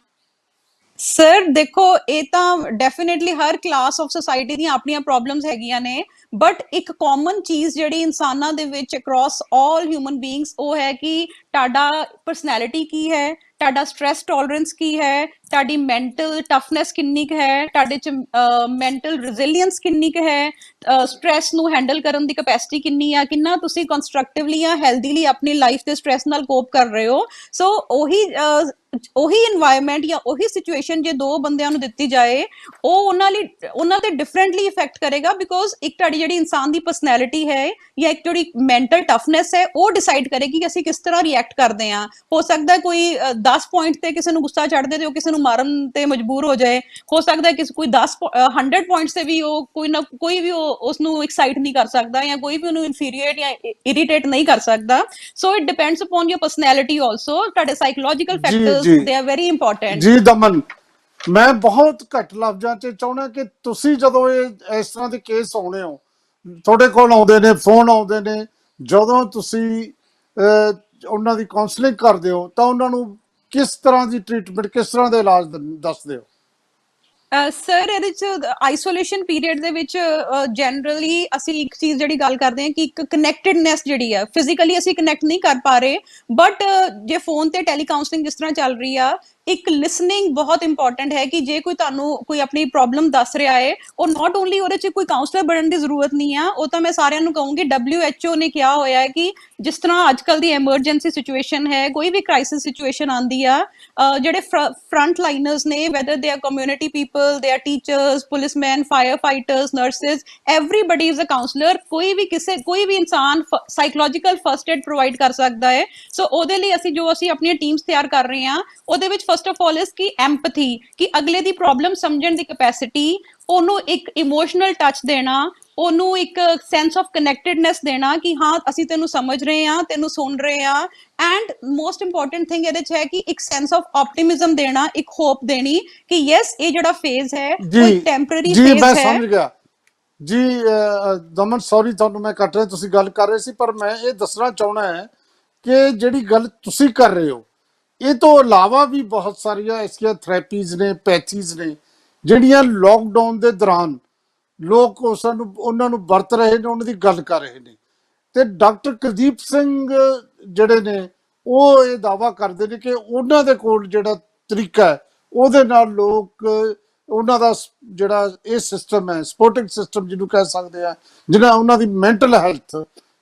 ਸਰ ਦੇਖੋ, ਇਹ ਤਾਂ ਡੈਫੀਨੇਟਲੀ ਹਰ ਕਲਾਸ ਆਫ ਸੋਸਾਇਟੀ ਦੀਆਂ ਆਪਣੀਆਂ ਪ੍ਰੋਬਲਮਸ ਹੈਗੀਆਂ ਨੇ, ਬਟ ਇੱਕ ਕਾਮਨ ਚੀਜ਼ ਜਿਹੜੀ ਇਨਸਾਨਾਂ ਦੇ ਵਿੱਚ ਅਕ੍ਰੋਸ ਆਲ ਹਿਊਮਨ ਬੀਇੰਗਸ, ਉਹ ਹੈ ਕਿ ਤੁਹਾਡਾ ਪਰਸਨੈਲਿਟੀ ਕੀ ਹੈ, ਤੁਹਾਡਾ ਸਟ੍ਰੈਸ ਟੋਲਰੈਂਸ ਕੀ ਹੈ, ਤੁਹਾਡੀ ਮੈਂਟਲ ਟਫਨੈਸ ਕਿੰਨੀ ਕੁ ਹੈ, ਤੁਹਾਡੇ ਚ ਮੈਂਟਲ ਰੈਜ਼ਿਲੀਅੰਸ ਕਿੰਨੀ ਕੁ ਹੈ, ਸਟ੍ਰੈਸ ਨੂੰ ਹੈਂਡਲ ਕਰਨ ਦੀ ਕੈਪੈਸਿਟੀ ਕਿੰਨੀ ਆ, ਕਿੰਨਾ ਤੁਸੀਂ ਕੰਸਟਰਕਟਿਵਲੀ ਜਾਂ ਹੈਲਦੀਲੀ ਆਪਣੀ ਲਾਈਫ ਦੇ ਸਟ੍ਰੈਸ ਨਾਲ ਕੋਪ ਕਰ ਰਹੇ ਹੋ। ਸੋ ਉਹੀ ਉਹੀ এনवायरमेंट ਜਾਂ ਉਹੀ ਸਿਚੁਏਸ਼ਨ ਜੇ ਦੋ ਬੰਦਿਆਂ ਨੂੰ ਦਿੱਤੀ ਜਾਏ, ਉਹ ਉਹਨਾਂ ਤੇ ਡਿਫਰੈਂਟਲੀ ਇਫੈਕਟ ਕਰੇਗਾ, ਬਿਕੋਜ਼ ਇੱਕ ਤੁਹਾਡੀ ਜਿਹੜੀ ਇਨਸਾਨ ਦੀ ਪਰਸਨੈਲਿਟੀ ਹੈ ਜਾਂ ਇੱਕ ਜਿਹੜੀ ਮੈਂਟਲ ਟਫਨੈਸ ਹੈ, ਉਹ ਡਿਸਾਈਡ ਕਰੇਗੀ ਕਿ ਅਸੀਂ ਕਿਸ ਤਰ੍ਹਾਂ ਰਿਐਕਟ ਕਰਦੇ ਹਾਂ। ਹੋ ਸਕਦਾ ਕੋਈ 10 ਪੁਆਇੰਟ ਤੇ ਕਿਸੇ ਨੂੰ ਗੁੱਸਾ ਚੜ੍ਹਦੇ ਤੇ ਉਹ ਕਿਸੇ ਨੂੰ ਮਾਰਨ ਤੇ ਮਜਬੂਰ ਹੋ ਜਾਏ, ਹੋ ਸਕਦਾ ਕਿ ਕੋਈ 100 ਪੁਆਇੰਟਸ ਤੇ ਵੀ ਉਹ ਕੋਈ ਵੀ ਉਸ ਨੂੰ ਐਕਸਾਈਟ ਨਹੀਂ ਕਰ ਸਕਦਾ, ਜਾਂ ਕੋਈ ਵੀ ਉਹਨੂੰ ਇਨਫੀਰੀਏਟ ਜਾਂ ਇਰੀਟੇਟ ਨਹੀਂ ਕਰ ਸਕਦਾ। So it depends upon your personality also. ਤੁਹਾਡੇ ਸਾਈਕੋਲੋਜੀਕਲ ਜੀ ਫੈਕਟਰਸ ਜੀ ਦੇ ਆਰ ਵੈਰੀ ਇੰਪੋਰਟੈਂਟ। ਜੀ ਦਮਨ, ਮੈਂ ਬਹੁਤ ਘੱਟ ਲਫ਼ਜ਼ਾਂ 'ਚ ਚਾਹੁੰਦਾ ਕਿ ਤੁਸੀਂ ਜਦੋਂ ਇਹ ਇਸ ਤਰ੍ਹਾਂ ਦੇ ਕੇਸ ਆਉਣੇ ਹੋ, ਤੁਹਾਡੇ ਕੋਲ ਆਉਂਦੇ ਨੇ, ਫੋਨ ਆਉਂਦੇ ਨੇ, ਜਦੋਂ ਤੁਸੀਂ ਉਹਨਾਂ ਦੀ ਕਾਉਂਸਲਿੰਗ ਕਰਦੇ ਹੋ ਤਾਂ ਉਹਨਾਂ ਨੂੰ ਕਿਸ ਤਰ੍ਹਾਂ ਦੀ ਟ੍ਰੀਟਮੈਂਟ, ਕਿਸ ਤਰ੍ਹਾਂ ਦਾ ਇਲਾਜ ਦੱਸਦੇ ਹੋ? ਸਰ, ਇਹਦੇ ਚ ਆਈਸੋਲੇਸ਼ਨ ਪੀਰੀਅਡ ਦੇ ਵਿੱਚ ਜਨਰਲੀ ਅਸੀਂ ਇੱਕ ਚੀਜ਼ ਜਿਹੜੀ ਗੱਲ ਕਰਦੇ ਹਾਂ ਕਿ ਇੱਕ ਕਨੈਕਟਡਨੈਸ ਜਿਹੜੀ ਆ, ਫਿਜ਼ੀਕਲੀ ਅਸੀਂ ਕਨੈਕਟ ਨਹੀਂ ਕਰ ਪਾ ਰਹੇ, ਬਟ ਜੇ ਫੋਨ ਤੇ ਟੈਲੀ ਕਾਉਂਸਲਿੰਗ ਜਿਸ ਤਰ੍ਹਾਂ ਚੱਲ ਰਹੀ ਆ, ਇੱਕ ਲਿਸਨਿੰਗ ਬਹੁਤ ਇੰਪੋਰਟੈਂਟ ਹੈ। ਕਿ ਜੇ ਕੋਈ ਤੁਹਾਨੂੰ ਕੋਈ ਆਪਣੀ ਪ੍ਰੋਬਲਮ ਦੱਸ ਰਿਹਾ ਹੈ, ਉਹ ਨਾਟ ਓਨਲੀ ਉਹਦੇ ਚ ਕੋਈ ਕਾਉਂਸਲਰ ਬਣਨ ਦੀ ਜ਼ਰੂਰਤ ਨਹੀਂ ਆ, ਉਹ ਤਾਂ ਮੈਂ ਸਾਰਿਆਂ ਨੂੰ ਕਹੂੰਗੀ WHO ਨੇ ਕਿਹਾ ਹੋਇਆ ਹੈ ਕਿ ਜਿਸ ਤਰ੍ਹਾਂ ਅੱਜ ਕੱਲ ਦੀ ਐਮਰਜੈਂਸੀ ਸਿਚੁਏਸ਼ਨ ਹੈ, ਕੋਈ ਵੀ ਕ੍ਰਾਈਸਿਸ ਸਿਚੁਏਸ਼ਨ ਆਉਂਦੀ ਆ, ਜਿਹੜੇ ਫਰੰਟ ਲਾਈਨਰਸ ਨੇ, whether they are community people, they are teachers, policeman, fire fighters, nurses, everybody is a counsellor. ਕੋਈ ਵੀ ਇਨਸਾਨ ਸਾਈਕੋਲੋਜੀਕਲ ਫਸਟ ਏਡ ਪ੍ਰੋਵਾਈਡ ਕਰ ਸਕਦਾ ਹੈ। ਸੋ ਉਹਦੇ ਲਈ ਅਸੀਂ ਆਪਣੀਆਂ ਟੀਮਸ ਤਿਆਰ ਕਰ ਰਹੇ ਹਾਂ, ਉਹਦੇ ਵਿੱਚ ਫਸਟ ਆਫ ਆਲ ਇਸ ਕੀ ਐਮਪਥੀ, ਕਿ ਅਗਲੇ ਦੀ ਪ੍ਰੋਬਲਮ ਸਮਝਣ ਦੀ ਕੈਪੈਸਿਟੀ, ਉਹਨੂੰ ਇੱਕ ਇਮੋਸ਼ਨਲ ਟੱਚ ਦੇਣਾ, ਉਹਨੂੰ ਇੱਕ ਸੈਂਸ ਆਫ ਕਨੈਕਟਡਨੈਸ ਦੇਣਾ ਕਿ ਹਾਂ ਅਸੀਂ ਤੈਨੂੰ ਸਮਝ ਰਹੇ ਹਾਂ, ਤੈਨੂੰ ਸੁਣ ਰਹੇ ਹਾਂ। ਐਂਡ ਮੋਸਟ ਇੰਪੋਰਟੈਂਟ ਥਿੰਗ ਇਹਦੇ ਚ ਹੈ ਕਿ ਇੱਕ ਸੈਂਸ ਆਫ ਆਪਟੀਮਿਜ਼ਮ ਦੇਣਾ, ਇੱਕ ਹੋਪ ਦੇਣੀ ਕਿ ਯੈਸ ਇਹ ਜਿਹੜਾ ਫੇਜ਼ ਹੈ ਉਹ ਇੱਕ ਟੈਂਪਰੇਰੀ ਜੀ ਫੇਜ਼ ਮੈਂ ਹੈ। ਸਮਝ ਗਿਆ ਜੀ। ਦਮਨ, ਸੌਰੀ ਤੁਹਾਨੂੰ ਮੈਂ ਕੱਟ ਰਿਹਾ, ਤੁਸੀਂ ਗੱਲ ਕਰ ਰਹੇ ਸੀ, ਪਰ ਮੈਂ ਇਹ ਦੱਸਣਾ ਚਾਹਣਾ ਹੈ ਕਿ ਜਿਹੜੀ ਗੱਲ ਤੁਸੀਂ ਕਰ ਰਹੇ ਹੋ, ਇਹ ਤੋਂ ਇਲਾਵਾ ਵੀ ਬਹੁਤ ਸਾਰੀਆਂ ਐਸੀਆਂ ਥੈਰੇਪੀਜ਼ ਨੇ, ਪੈਥੀਜ਼ ਨੇ, ਜਿਹੜੀਆਂ ਲੋਕਡਾਊਨ ਦੇ ਦੌਰਾਨ ਲੋਕ ਉਹਨਾਂ ਨੂੰ ਵਰਤ ਰਹੇ ਨੇ, ਉਹਨਾਂ ਦੀ ਗੱਲ ਕਰ ਰਹੇ ਨੇ। ਤੇ ਡਾਕਟਰ ਕੁਲਦੀਪ ਸਿੰਘ ਜਿਹੜੇ ਨੇ, ਉਹ ਇਹ ਦਾਅਵਾ ਕਰਦੇ ਨੇ ਕਿ ਉਹਨਾਂ ਦੇ ਕੋਲ ਜਿਹੜਾ ਤਰੀਕਾ ਹੈ, ਉਹਦੇ ਨਾਲ ਲੋਕ ਉਹਨਾਂ ਦਾ ਜਿਹੜਾ ਇਹ ਸਿਸਟਮ ਹੈ, ਸਪੋਰਟਿੰਗ ਸਿਸਟਮ ਜਿਹਨੂੰ ਕਹਿ ਸਕਦੇ ਆ, ਜਿਹਨਾਂ ਉਹਨਾਂ ਦੀ ਮੈਂਟਲ ਹੈਲਥ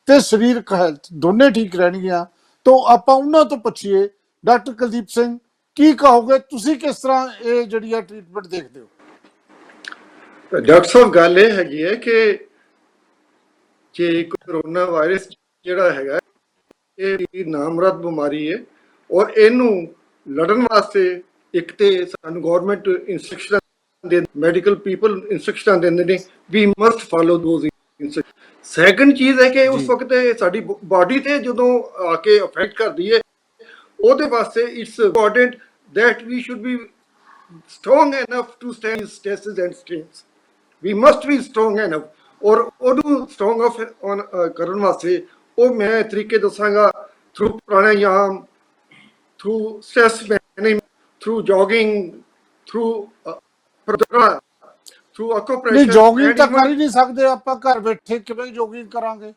ਤੇ ਸਰੀਰਕ ਹੈਲਥ ਦੋਨੇ ਠੀਕ ਰਹਿਣਗੀਆਂ। ਤਾਂ ਆਪਾਂ ਉਹਨਾਂ ਤੋਂ ਪੁੱਛੀਏ, ਡਾਕਟਰ ਕੁਲਦੀਪ ਸਿੰਘ, ਕੀ ਕਹੋਗੇ ਤੁਸੀਂ, ਕਿਸ ਤਰ੍ਹਾਂ ਇਹ ਜਿਹੜੀ ਆ ਟ੍ਰੀਟਮੈਂਟ ਦੇਖਦੇ ਹੋ? ਡਾਕਟਰ ਸਾਹਿਬ, ਗੱਲ ਇਹ ਹੈਗੀ ਹੈ ਕਿ ਜੇ ਕਰੋਨਾ ਵਾਇਰਸ ਜਿਹੜਾ ਹੈਗਾ, ਇਹ ਨਾਮਰਦ ਬਿਮਾਰੀ ਹੈ, ਔਰ ਇਹਨੂੰ ਲੜਨ ਵਾਸਤੇ ਇੱਕ ਤੇ ਸਾਨੂੰ ਗਵਰਨਮੈਂਟ ਇੰਸਟਰਕਸ਼ਨ ਦੇ, ਮੈਡੀਕਲ ਪੀਪਲ ਇੰਸਟਰਕਸ਼ਨ ਦਿੰਦੇ ਨੇ, we must follow those instruction. Second ਚੀਜ਼ ਹੈ ਕਿ ਉਸ ਵਕਤ ਸਾਡੀ ਬਾਡੀ ਤੇ ਜਦੋਂ ਆ ਕੇ ਅਫੈਕਟ ਕਰਦੀ ਹੈ, ਉਹਦੇ ਵਾਸਤੇ it's important that we should be strong enough to stand these tests and strains. We must be strong enough. ਔਰ ਉਹਨੂੰ ਸਟਰੋਂਗ ਆਫ ਕਰਨ ਵਾਸਤੇ ਉਹ ਮੈਂ ਤਰੀਕੇ ਦੱਸਾਂਗਾ, through pranayama, through stress management, through jogging, through through acupressure. ਨਹੀਂ, ਜੋਗਿੰਗ ਤਾਂ ਕਰ ਹੀ ਨਹੀਂ ਸਕਦੇ ਆਪਾਂ, ਘਰ ਬੈਠੇ ਕਿਵੇਂ ਜੋਗਿੰਗ ਕਰਾਂਗੇ?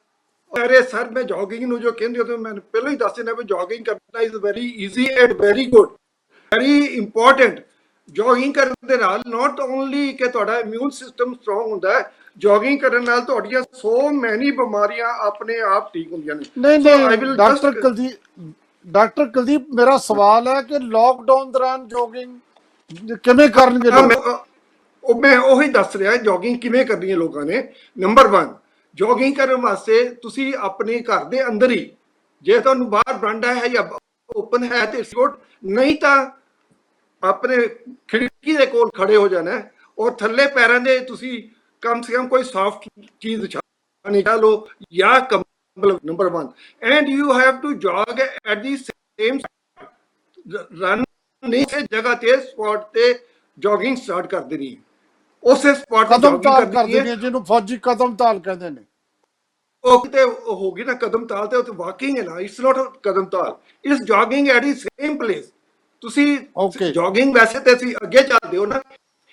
ਅਰੇ ਸਰ, ਮੈਂ ਜੋਗਿੰਗ ਨੂੰ ਜੋ ਕਹਿੰਦੇ ਹੋ ਤਾਂ ਮੈਂ ਪਹਿਲਾਂ ਹੀ ਦੱਸ ਦਿੰਦਾ ਵੀ ਜੋਗਿੰਗ ਕਰਨਾ is very easy and very good, very important. Jogging ਕਰਨ ਦੇ ਨਾਲ ਨਾਟ ਓਨਲੀ ਕਿ ਤੁਹਾਡਾ ਇਮਿਊਨ ਸਿਸਟਮ ਸਟਰੋਂਗ ਹੁੰਦਾ ਹੈ, ਜੋਗਿੰਗ ਕਰਨ ਨਾਲ ਤੁਹਾਡੀਆਂ ਸੋ ਮੈਨੀ ਬਿਮਾਰੀਆਂ ਆਪਣੇ ਆਪ ਠੀਕ ਹੁੰਦੀਆਂ ਨੇ। ਨਹੀਂ, ਡਾਕਟਰ ਕੁਲਦੀਪ, ਮੇਰਾ ਸਵਾਲ ਹੈ ਕਿ ਲੋਕਡਾਊਨ ਦੌਰਾਨ ਜੋਗਿੰਗ ਕਿਵੇਂ ਕਰਨਗੇ ਲੋਕ? ਮੈਂ ਉਹੀ ਦੱਸ ਰਿਹਾ, ਜੋਗਿੰਗ ਕਿਵੇਂ ਕਰਨੀ ਹੈ ਲੋਕਾਂ ਨੇ। ਨੰਬਰ 1, ਜੋਗਿੰਗ ਕਰਨ ਵਾਸਤੇ ਤੁਸੀਂ ਆਪਣੇ ਘਰ ਦੇ ਅੰਦਰ ਹੀ, ਜੇ ਤੁਹਾਨੂੰ ਬਾਹਰ ਬਰਾਂਡਾ ਹੈ ਜਾਂ ਓਪਨ ਹੈ ਤੇ ਇਟਸ ਗੁੱਡ, ਨਹੀਂ ਤਾਂ ਆਪਣੇ ਖਿੜਕੀ ਦੇ ਕੋਲ ਖੜੇ ਹੋ ਜਾਣਾ, ਔਰ ਥੱਲੇ ਪੈਰਾਂ ਦੇ ਤੁਸੀਂ ਕਮ ਸੇ ਕਮ ਕੋਈ ਸੌਫਟ ਚੀਜ਼ ਵਿਛਾ ਲਓ ਜਾਂ ਕੰਬਲ। Number 1, and you have to jog at the same run, ਨਹੀਂ ਸੇ ਜਗ੍ਹਾ ਤੇ ਸਪੌਟ ਤੇ ਜੋਗਿੰਗ ਸਟਾਰਟ ਕਰ ਦੇਣੀ, ਉਸੇ ਸਪੌਟ ਤੇ ਜੋਗਿੰਗ ਕਰ ਦੇਣੀ, ਜਿਹਨੂੰ ਫੌਜੀ ਕਦਮ ਤਾਲ ਕਹਿੰਦੇ ਨੇ। ਉਹ ਕਿਤੇ ਹੋ ਗਈ ਨਾ ਕਦਮ ਤਾਲ, ਤੇ ਉੱਥੇ ਵਾਕਿੰਗ ਹੈ ਨਾ, ਇਟਸ ਨਾਟ ਕਦਮ ਤਾਲ, it's jogging at the same place. ਤੁਸੀਂ ਜੋਗਿੰਗ ਵੈਸੇ ਤੇ ਅਸੀਂ ਅੱਗੇ ਚੱਲਦੇ ਹੋ ਨਾ,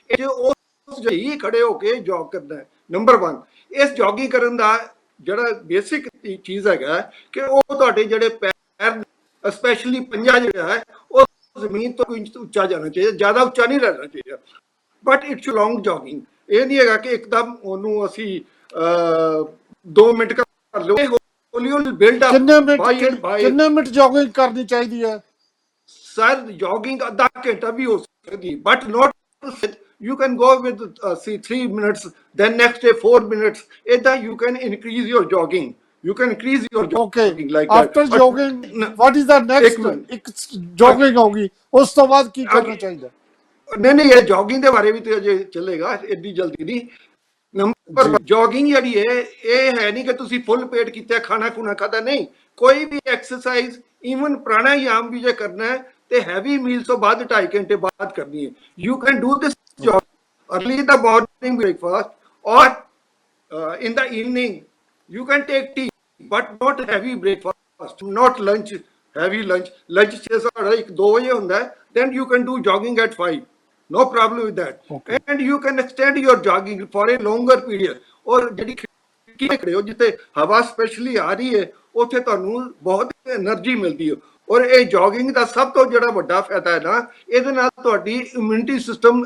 ਇਹ ਉਸ ਜਈ ਖੜੇ ਹੋ ਕੇ ਜੋਗ ਕਰਨਾ ਹੈ। ਨੰਬਰ 1, ਇਸ ਜੋਗਿੰਗ ਕਰਨ ਦਾ ਜਿਹੜਾ ਬੇਸਿਕ ਚੀਜ਼ ਹੈਗਾ ਕਿ ਉਹ ਤੁਹਾਡੇ ਜਿਹੜੇ ਪੈਰ, ਸਪੈਸ਼ਲੀ ਪੰਜਾ ਜਿਹੜਾ ਹੈ, ਉਹ ਜ਼ਮੀਨ ਤੋਂ ਇੰਚ ਉੱਚਾ ਜਾਣਾ ਚਾਹੀਦਾ, ਜ਼ਿਆਦਾ ਉੱਚਾ ਨਹੀਂ ਰਹਿਣਾ ਚਾਹੀਦਾ। ਬਟ ਇਟਸ ਲੌਂਗ ਜੋਗਿੰਗ, ਇਹ ਨਹੀਂ ਹੈਗਾ ਕਿ ਇੱਕਦਮ ਉਹਨੂੰ ਅਸੀਂ 2 ਮਿੰਟ ਕਰ ਲਓ। ਹੌਲੀ ਹੌਲੀ ਬਿਲਡ ਅਪ। ਕਿੰਨੇ ਮਿੰਟ ਜੋਗਿੰਗ ਕਰਨੀ ਚਾਹੀਦੀ ਹੈ? सर जॉगिंग आधा घंटा भी हो सकती, but not you can go with see 3 minutes, then next day 4 minutes. Either you can increase your jogging, you can increase your okay jogging like that. After jogging what is the एक next minute, ਇੱਕ jogging ਹੋਗੀ ਉਸ ਤੋਂ ਬਾਅਦ ਕੀ ਕਰਨਾ आगे- ਚਾਹੀਦਾ नहीं नहीं ये जॉगिंग के बारे में तो अजे चलेगा इतनी जल्दी नहीं। नंबर जॉगिंग जी है ये है नहीं कि तुसी फुल पेट किया खाना खुना खाता, नहीं, कोई भी एक्सरसाइज इवन प्राणायाम भी जो करना है तो हैवी मील्स तो बाद 2.5 घंटे बाद करनी है। You can do this jog early in the morning breakfast और in the evening you can take tea but not heavy breakfast, not lunch, heavy lunch. Lunch 1:30 बजे होता है, then you can do jogging at 5, no problem with that. Okay. And you can extend your jogging for a longer period. और ਜਿਹੜੀ ਖਿੜਕੀ ਤੇ ਖੜੇ ਹੋ ਜਿੱਥੇ ਹਵਾ ਸਪੈਸ਼ਲੀ ਆ ਰਹੀ ਹੈ ਉੱਥੇ ਤੁਹਾਨੂੰ ਬਹੁਤ એનર્ਜੀ ਮਿਲਦੀ ਹੈ। ਔਰ ਇਹ ਜੋਗਿੰਗ ਦਾ ਸਭ ਤੋਂ ਜਿਹੜਾ ਵੱਡਾ ਫਾਇਦਾ ਹੈ ਨਾ, ਇਹਦੇ ਨਾਲ ਤੁਹਾਡੀ ਇਮਿਊਨਿਟੀ ਸਿਸਟਮ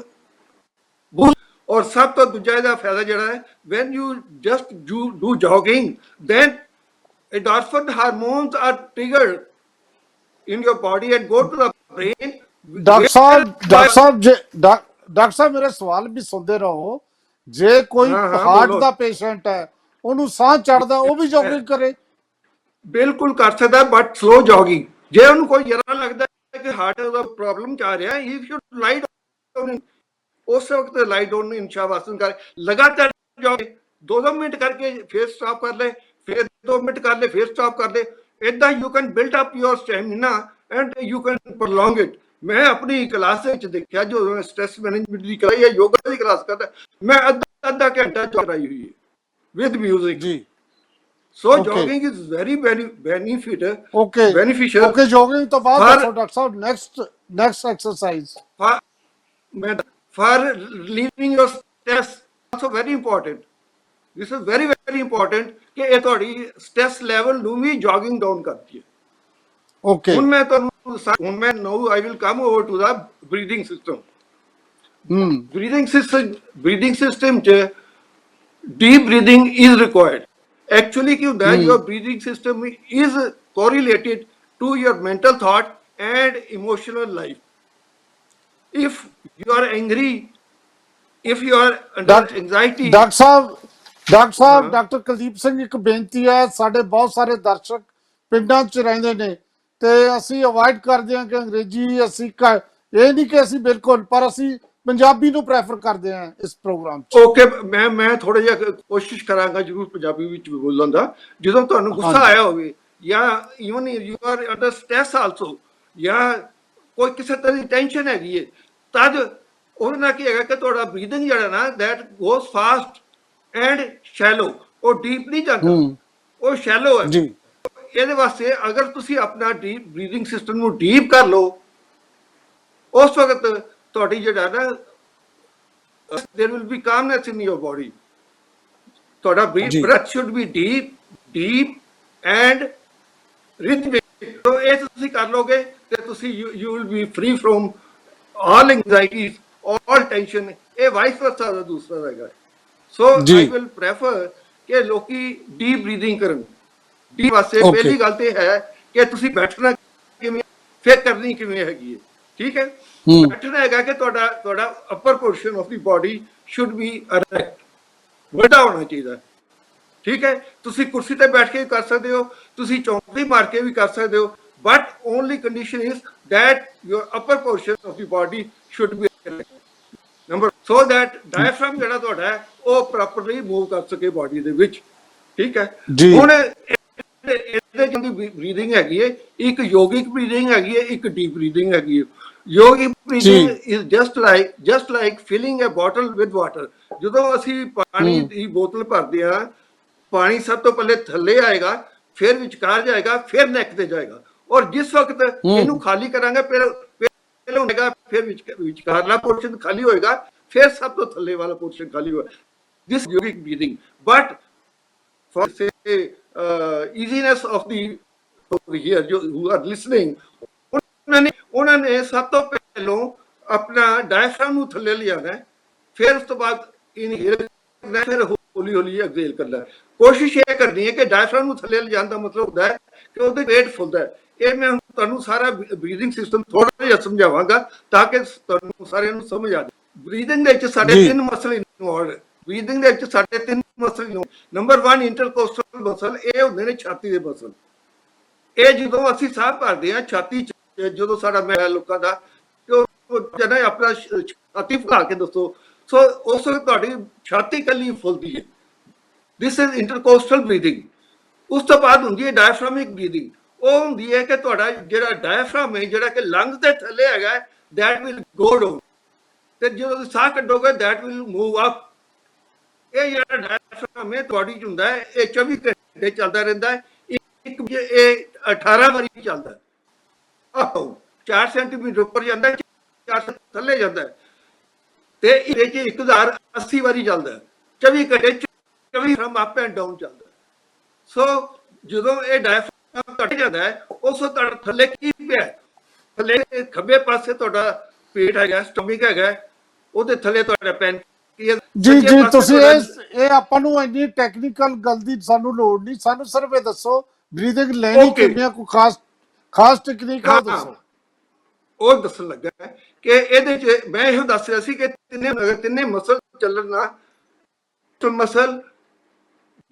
ਬੂਸਟ, ਔਰ ਸਭ ਤੋਂ ਦੂਜਾ ਇਹਦਾ ਫਾਇਦਾ ਜਿਹੜਾ ਹੈ when you just do jogging, then endorphin hormones are triggered in your body and go to the brain. Doctor ਸਾਹਿਬ ਮੇਰੇ ਸਵਾਲ ਵੀ ਸੁਣਦੇ ਰਹੋ। ਜੇ ਕੋਈ ਹਾਂ, ਹਾਂ, ਹਾਰਟ ਬੋਲੋ। ਦਾ ਪੇਸ਼ੈਂਟ ਹੈ ਉਹਨੂੰ ਸਾਹ ਚੜਦਾ ਉਹ ਵੀ ਜੋਗਿੰਗ ਕਰੇ? ਬਿਲਕੁਲ ਕਰ ਸਕਦਾ, ਬਟ ਸਲੋ ਜੋਗਿੰਗ। ਜੇ ਉਹਨੂੰ ਕੋਈ ਜਰਾ ਲੱਗਦਾ ਹੈ ਕਿ ਹਾਰਟ ਦਾ ਪ੍ਰੋਬਲਮ ਚ ਆ ਰਿਹਾ, ਹੀ ਸ਼ੁਡ ਲਾਈ ਡਾਊਨ, ਉਸ ਵਕਤ ਲਾਈ ਡਾਊਨ ਇਨ ਸ਼ਾਵਾਸਨ ਕਰ ਲਗਾਤਾਰ ਜੋਗਿੰਗ 2-2 ਮਿੰਟ ਕਰਕੇ ਫਿਰ ਸਟਾਪ ਕਰ ਲੈ, ਫਿਰ 2 ਮਿੰਟ ਕਰ ਲੈ, ਫਿਰ ਸਟਾਪ ਕਰ ਲੈ। ਇਦਾਂ you can build up your stamina and you can prolong it. ਮੈਂ ਆਪਣੀ ਕਲਾਸ ਵਿੱਚ ਦੇਖਿਆ, ਜੋ ਸਟ੍ਰੈਸ ਮੈਨੇਜਮੈਂਟ ਦੀ ਕਰਾਈ ਹੈ, ਯੋਗਾ ਦੀ ਕਲਾਸ ਕਰਦਾ, ਮੈਂ ਅੱਧਾ ਘੰਟਾ ਕਰਾਈ ਹੋਈ ਹੈ ਵਿਦ ਮਿਊਜ਼ਿਕ ਜੀ। So jogging is very benefit okay beneficial okay jogging ਤੋਂ ਬਾਅਦ for- ਦੱਸੋ ਡਾਕਟਰ ਸਾਹਿਬ next exercise. for relieving your stress, also very important. This is very important ਕਿ ਇਹ ਤੁਹਾਡੀ ਸਟ੍ਰੈਸ ਲੈਵਲ ਨੂੰ ਵੀ ਜੋਗਿੰਗ ਡਾਊਨ ਕਰਦੀ ਹੈ। ਓਕੇ ਹੁਣ ਮੈਂ ਤੁਹਾਨੂੰ ਹੁਣ ਮੈਂ ਨਾउ I will come over to the breathing system. breathing system ਚ deep breathing is required. Actually ਕੀ ਹੁੰਦਾ ਹੈ, your breathing system is correlated to your mental thought and emotional life. If you are angry, if you are under anxiety, doctor Sahib doctor Kuldeep Singh, ਇੱਕ ਬੇਨਤੀ ਹੈ, ਸਾਡੇ ਬਹੁਤ ਸਾਰੇ ਦਰਸ਼ਕ ਪਿੰਡਾਂ 'ਚ ਰਹਿੰਦੇ ਨੇ ਤੇ ਅਸੀਂ ਅਵੋਇਡ ਕਰਦੇ ਹਾਂ ਕਿ ਅੰਗਰੇਜ਼ੀ ਅਸੀਂ ਇਹ ਨਹੀਂ ਕਿ ਅਸੀਂ ਬਿਲਕੁਲ, ਪਰ ਅਸੀਂ ਪੰਜਾਬੀ ਨੂੰ ਪ੍ਰੈਫਰ ਕਰਦੇ ਹਾਂ ਇਸ ਪ੍ਰੋਗਰਾਮ 'ਚ। ਓਕੇ, ਮੈਂ ਥੋੜਾ ਜਿਹਾ ਕੋਸ਼ਿਸ਼ ਕਰਾਂਗਾ ਜ਼ਰੂਰ ਪੰਜਾਬੀ ਵਿੱਚ ਵੀ ਬੋਲਣ ਦਾ। ਜਦੋਂ ਤੁਹਾਨੂੰ ਗੁੱਸਾ ਆਇਆ ਹੋਵੇ ਜਾਂ even you are under stress also, ਜਾਂ ਕੋਈ ਕਿਸੇ ਤਰ੍ਹਾਂ ਦੀ ਟੈਨਸ਼ਨ ਹੈਗੀ ਹੈ, ਤਦ ਉਹਦੇ ਨਾਲ ਕੀ ਹੈਗਾ ਕਿ ਤੁਹਾਡਾ ਬਰੀਦਿੰਗ ਜਿਹੜਾ ਨਾ that goes fast and shallow, ਉਹ ਡੀਪ ਨਹੀਂ ਜਾਂਦਾ, ਉਹ ਸ਼ੈਲੋ ਹੈ ਜੀ। ਇਹਦੇ ਵਾਸਤੇ ਅਗਰ ਤੁਸੀਂ ਆਪਣਾ ਡੀਪ ਬਰੀਦਿੰਗ ਸਿਸਟਮ ਨੂੰ ਡੀਪ ਕਰ ਲਓ, ਉਸ ਵਕਤ ਤੁਹਾਡੀ ਜਿਹੜਾ ਨਾ there will be calmness in your body. ਤੁਹਾਡਾ breath should be deep and rhythmic. so ਇਹ ਤੁਸੀਂ ਕਰ ਲੋਗੇ ਤੇ ਤੁਸੀਂ you will be free from all anxieties, all tension. ਇਹ ਵਾਈਸ ਵਰਸਾ ਦਾ ਦੂਸਰਾ ਰਹੇਗਾ। so I will prefer ਕਿ ਲੋਕੀ ਡੀਪ ਬਰੀਦਿੰਗ ਕਰਨ। ਡੀਪ ਵਾਸਤੇ ਪਹਿਲੀ ਗੱਲ ਤੇ ਹੈ ਕਿ ਤੁਸੀਂ ਬੈਠਣਾ ਕਿਵੇਂ, ਫਿਰ ਕਰਨੀ ਕਿਵੇਂ ਹੈਗੀ ਹੈ, ਠੀਕ ਹੈ। ਬੈਠਣਾ ਹੈਗਾ ਕਿ ਤੁਹਾਡਾ upper portion of the body should be erect, ਵੱਡਾ ਹੋਣਾ ਚਾਹੀਦਾ, ਠੀਕ ਹੈ। ਤੁਸੀਂ ਕੁਰਸੀ ਤੇ ਬੈਠ ਕੇ ਵੀ ਕਰ ਸਕਦੇ ਹੋ, ਤੁਸੀਂ ਚੌਂਕੜੀ ਮਾਰ ਕੇ ਵੀ ਕਰ ਸਕਦੇ ਹੋ, but only condition is that your upper portion of the body should be erect. Number so that diaphragm ਜਿਹੜਾ ਤੁਹਾਡਾ ਹੈ ਉਹ ਪ੍ਰੋਪਰਲੀ ਮੂਵ ਕਰ ਸਕੇ ਬਾਡੀ ਦੇ ਵਿੱਚ, ਠੀਕ ਹੈ। ਹੁਣ ਇਹਦੇ ਜਿਹੜੀ ਬਰੀਦਿੰਗ ਹੈਗੀ ਹੈ, ਇੱਕ ਯੋਗਿਕ ਬਰੀਦਿੰਗ ਹੈਗੀ ਹੈ, ਇੱਕ ਡੀਪ ਬਰੀਦਿੰਗ ਹੈਗੀ ਹੈ। Yogic breathing is just like filling a bottle with water. ਜਦੋਂ ਅਸੀਂ ਪਾਣੀ ਦੀ ਬੋਤਲ ਭਰਦੇ ਹਾਂ, ਪਾਣੀ ਸਭ ਤੋਂ ਪਹਿਲੇ ਥੱਲੇ ਆਏਗਾ, ਫਿਰ ਵਿਚਕਾਰ ਜਾਏਗਾ, ਫਿਰ ਨੈਕ ਤੇ ਜਾਏਗਾ, ਔਰ ਜਿਸ ਵਕਤ ਇਹਨੂੰ ਖਾਲੀ ਕਰਾਂਗੇ ਪਹਿਲਾਂ ਹੋਏਗਾ, ਫਿਰ ਵਿਚਕਾਰਲਾ ਪੋਰਸ਼ਨ ਖਾਲੀ ਹੋਏਗਾ, ਫਿਰ ਸਭ ਤੋਂ ਥੱਲੇ ਵਾਲਾ ਪੋਰਸ਼ਨ ਖਾਲੀ ਹੋਏਗਾ। This yogic breathing, but for say easiness of the here who are listening, ਉਹਨਾਂ ਨੇ ਸਭ ਤੋਂ ਪਹਿਲਾਂ ਆਪਣਾ ਡਾਇਫਰਾਮ ਨੂੰ ਥੱਲੇ ਲਿਆਣਾ, ਫਿਰ ਉਸ ਤੋਂ ਬਾਅਦ ਇਨਹੇਲ ਕਰਨਾ, ਫਿਰ ਹੌਲੀ ਹੌਲੀ ਐਕਸੇਲ ਕਰਨਾ। ਕੋਸ਼ਿਸ਼ ਇਹ ਕਰਨੀ ਹੈ ਕਿ ਡਾਇਫਰਾਮ ਨੂੰ ਥੱਲੇ ਲਿਜਾਣ ਦਾ ਮਤਲਬ ਹੁੰਦਾ ਹੈ ਕਿ ਉਹਦੇ ਪੇਟ ਫੁੱਲਦਾ ਹੈ। ਇਹ ਮੈਂ ਤੁਹਾਨੂੰ ਸਾਰਾ ਬਰੀਥਿੰਗ ਸਿਸਟਮ ਥੋੜਾ ਜਿਹਾ ਸਮਝਾਵਾਂਗਾ ਤਾਂ ਕਿ ਤੁਹਾਨੂੰ ਸਾਰਿਆਂ ਨੂੰ ਸਮਝ ਆ ਜਾਵੇ। ਬਰੀਥਿੰਗ ਦੇ ਵਿੱਚ ਸਾਡੇ ਜੀ। 3 ਮਸਲ ਇਨਵੋਲਵ। ਬਰੀਥਿੰਗ ਦੇ ਵਿੱਚ ਸਾਡੇ 3 ਮਸਲ। ਨੰਬਰ 1 ਇੰਟਰਕੋਸਟਲ ਮਸਲ, ਇਹ ਹੁੰਦੇ ਨੇ ਛਾਤੀ ਦੇ ਮਸਲ। ਇਹ ਜਦੋਂ ਅਸੀਂ ਸਾਹ ਭਰਦੇ ਆ ਛਾਤੀ 'ਚ, ਜਦੋਂ ਸਾਡਾ ਮੈਂ ਲੋਕਾਂ ਦਾ ਤੇ ਉਹ ਜਨਾ ਆਪਣਾ ਛਾਤੀ ਫੁਲਾ ਕੇ ਦੱਸੋ, ਸੋ ਉਸ ਵੇਲੇ ਤੁਹਾਡੀ ਛਾਤੀ ਕੱਲੀ ਫੁੱਲਦੀ ਹੈ। This is intercostal breathing. ਉਸ ਤੋਂ ਬਾਅਦ ਹੁੰਦੀ ਹੈ ਡਾਇਫਰਾਮਿਕ ਬਰੀਥਿੰਗ। ਉਹ ਹੁੰਦੀ ਹੈ ਕਿ ਤੁਹਾਡਾ ਜਿਹੜਾ ਡਾਇਫਰਾਮ ਹੈ, ਜਿਹੜਾ ਕਿ ਲੰਗਸ ਦੇ ਥੱਲੇ ਹੈਗਾ, ਦੈਟ ਵਿਲ ਗੋ ਡਾਊਨ, ਤੇ ਜਦੋਂ ਤੁਸੀਂ ਸਾਹ ਕੱਢੋਗੇ ਦੈਟ ਵਿਲ ਮੂਵ ਅਪ। ਇਹ ਜਿਹੜਾ ਡਾਇਫਰਾਮ ਹੈ ਤੁਹਾਡੀ 'ਚ ਹੁੰਦਾ ਹੈ, ਇਹ 24 ਘੰਟੇ ਚੱਲਦਾ ਰਹਿੰਦਾ ਹੈ। ਇਹ 18 ਵਾਰੀ ਚੱਲਦਾ ਹੈ। ਆਹੋ 4 ਸੈਂਟੀਮੀਟਰ ਉੱਪਰ ਜਾਂਦਾ ਹੈ, 4 ਥੱਲੇ ਜਾਂਦਾ ਹੈ, ਤੇ ਇਹਦੇ 'ਚ 1080 ਵਾਰੀ ਚੱਲਦਾ ਹੈ। 24 ਘੰਟੇ 24 ਫਰਮ ਅਪ ਐਂਡ ਡਾਊਨ ਚੱਲਦਾ। ਸੋ ਜਦੋਂ ਇਹ ਡਾਇਫਰਾਮ ਘਟ ਜਾਂਦਾ ਹੈ, ਉਸ ਤੋਂ ਤੁਹਾਡੇ ਥੱਲੇ ਕੀ ਪਿਆ? ਥੱਲੇ ਖੱਬੇ ਪਾਸੇ ਤੁਹਾਡਾ ਪੇਟ ਹੈਗਾ, ਸਟਮਕ ਹੈਗਾ, ਉਹਦੇ ਥੱਲੇ ਤੁਹਾਡਾ ਪੈਨਕ੍ਰੀਅਸ। ਜੀ ਜੀ, ਤੁਸੀਂ ਇਹ ਆਪਾਂ ਨੂੰ ਇੰਨੀ ਟੈਕਨੀਕਲ ਗੱਲ ਦੀ ਸਾਨੂੰ ਲੋੜ ਨਹੀਂ, ਸਾਨੂੰ ਸਿਰਫ ਇਹ ਦੱਸੋ ਬਰੀਥਿੰਗ ਲੈਣੀ ਕਿੰਨੀਆਂ ਕੋਈ ਖਾਸ ਟੈਕਨੀਕ ਆ ਦੱਸੋ। ਉਹ ਦੱਸਣ ਲੱਗਾ ਕਿ ਇਹਦੇ 'ਚ ਮੈਂ ਇਹੋ ਦੱਸ ਰਿਹਾ ਸੀ ਕਿ ਤਿੰਨੇ ਮਸਲ ਚੱਲਣ ਨਾਲ muscle,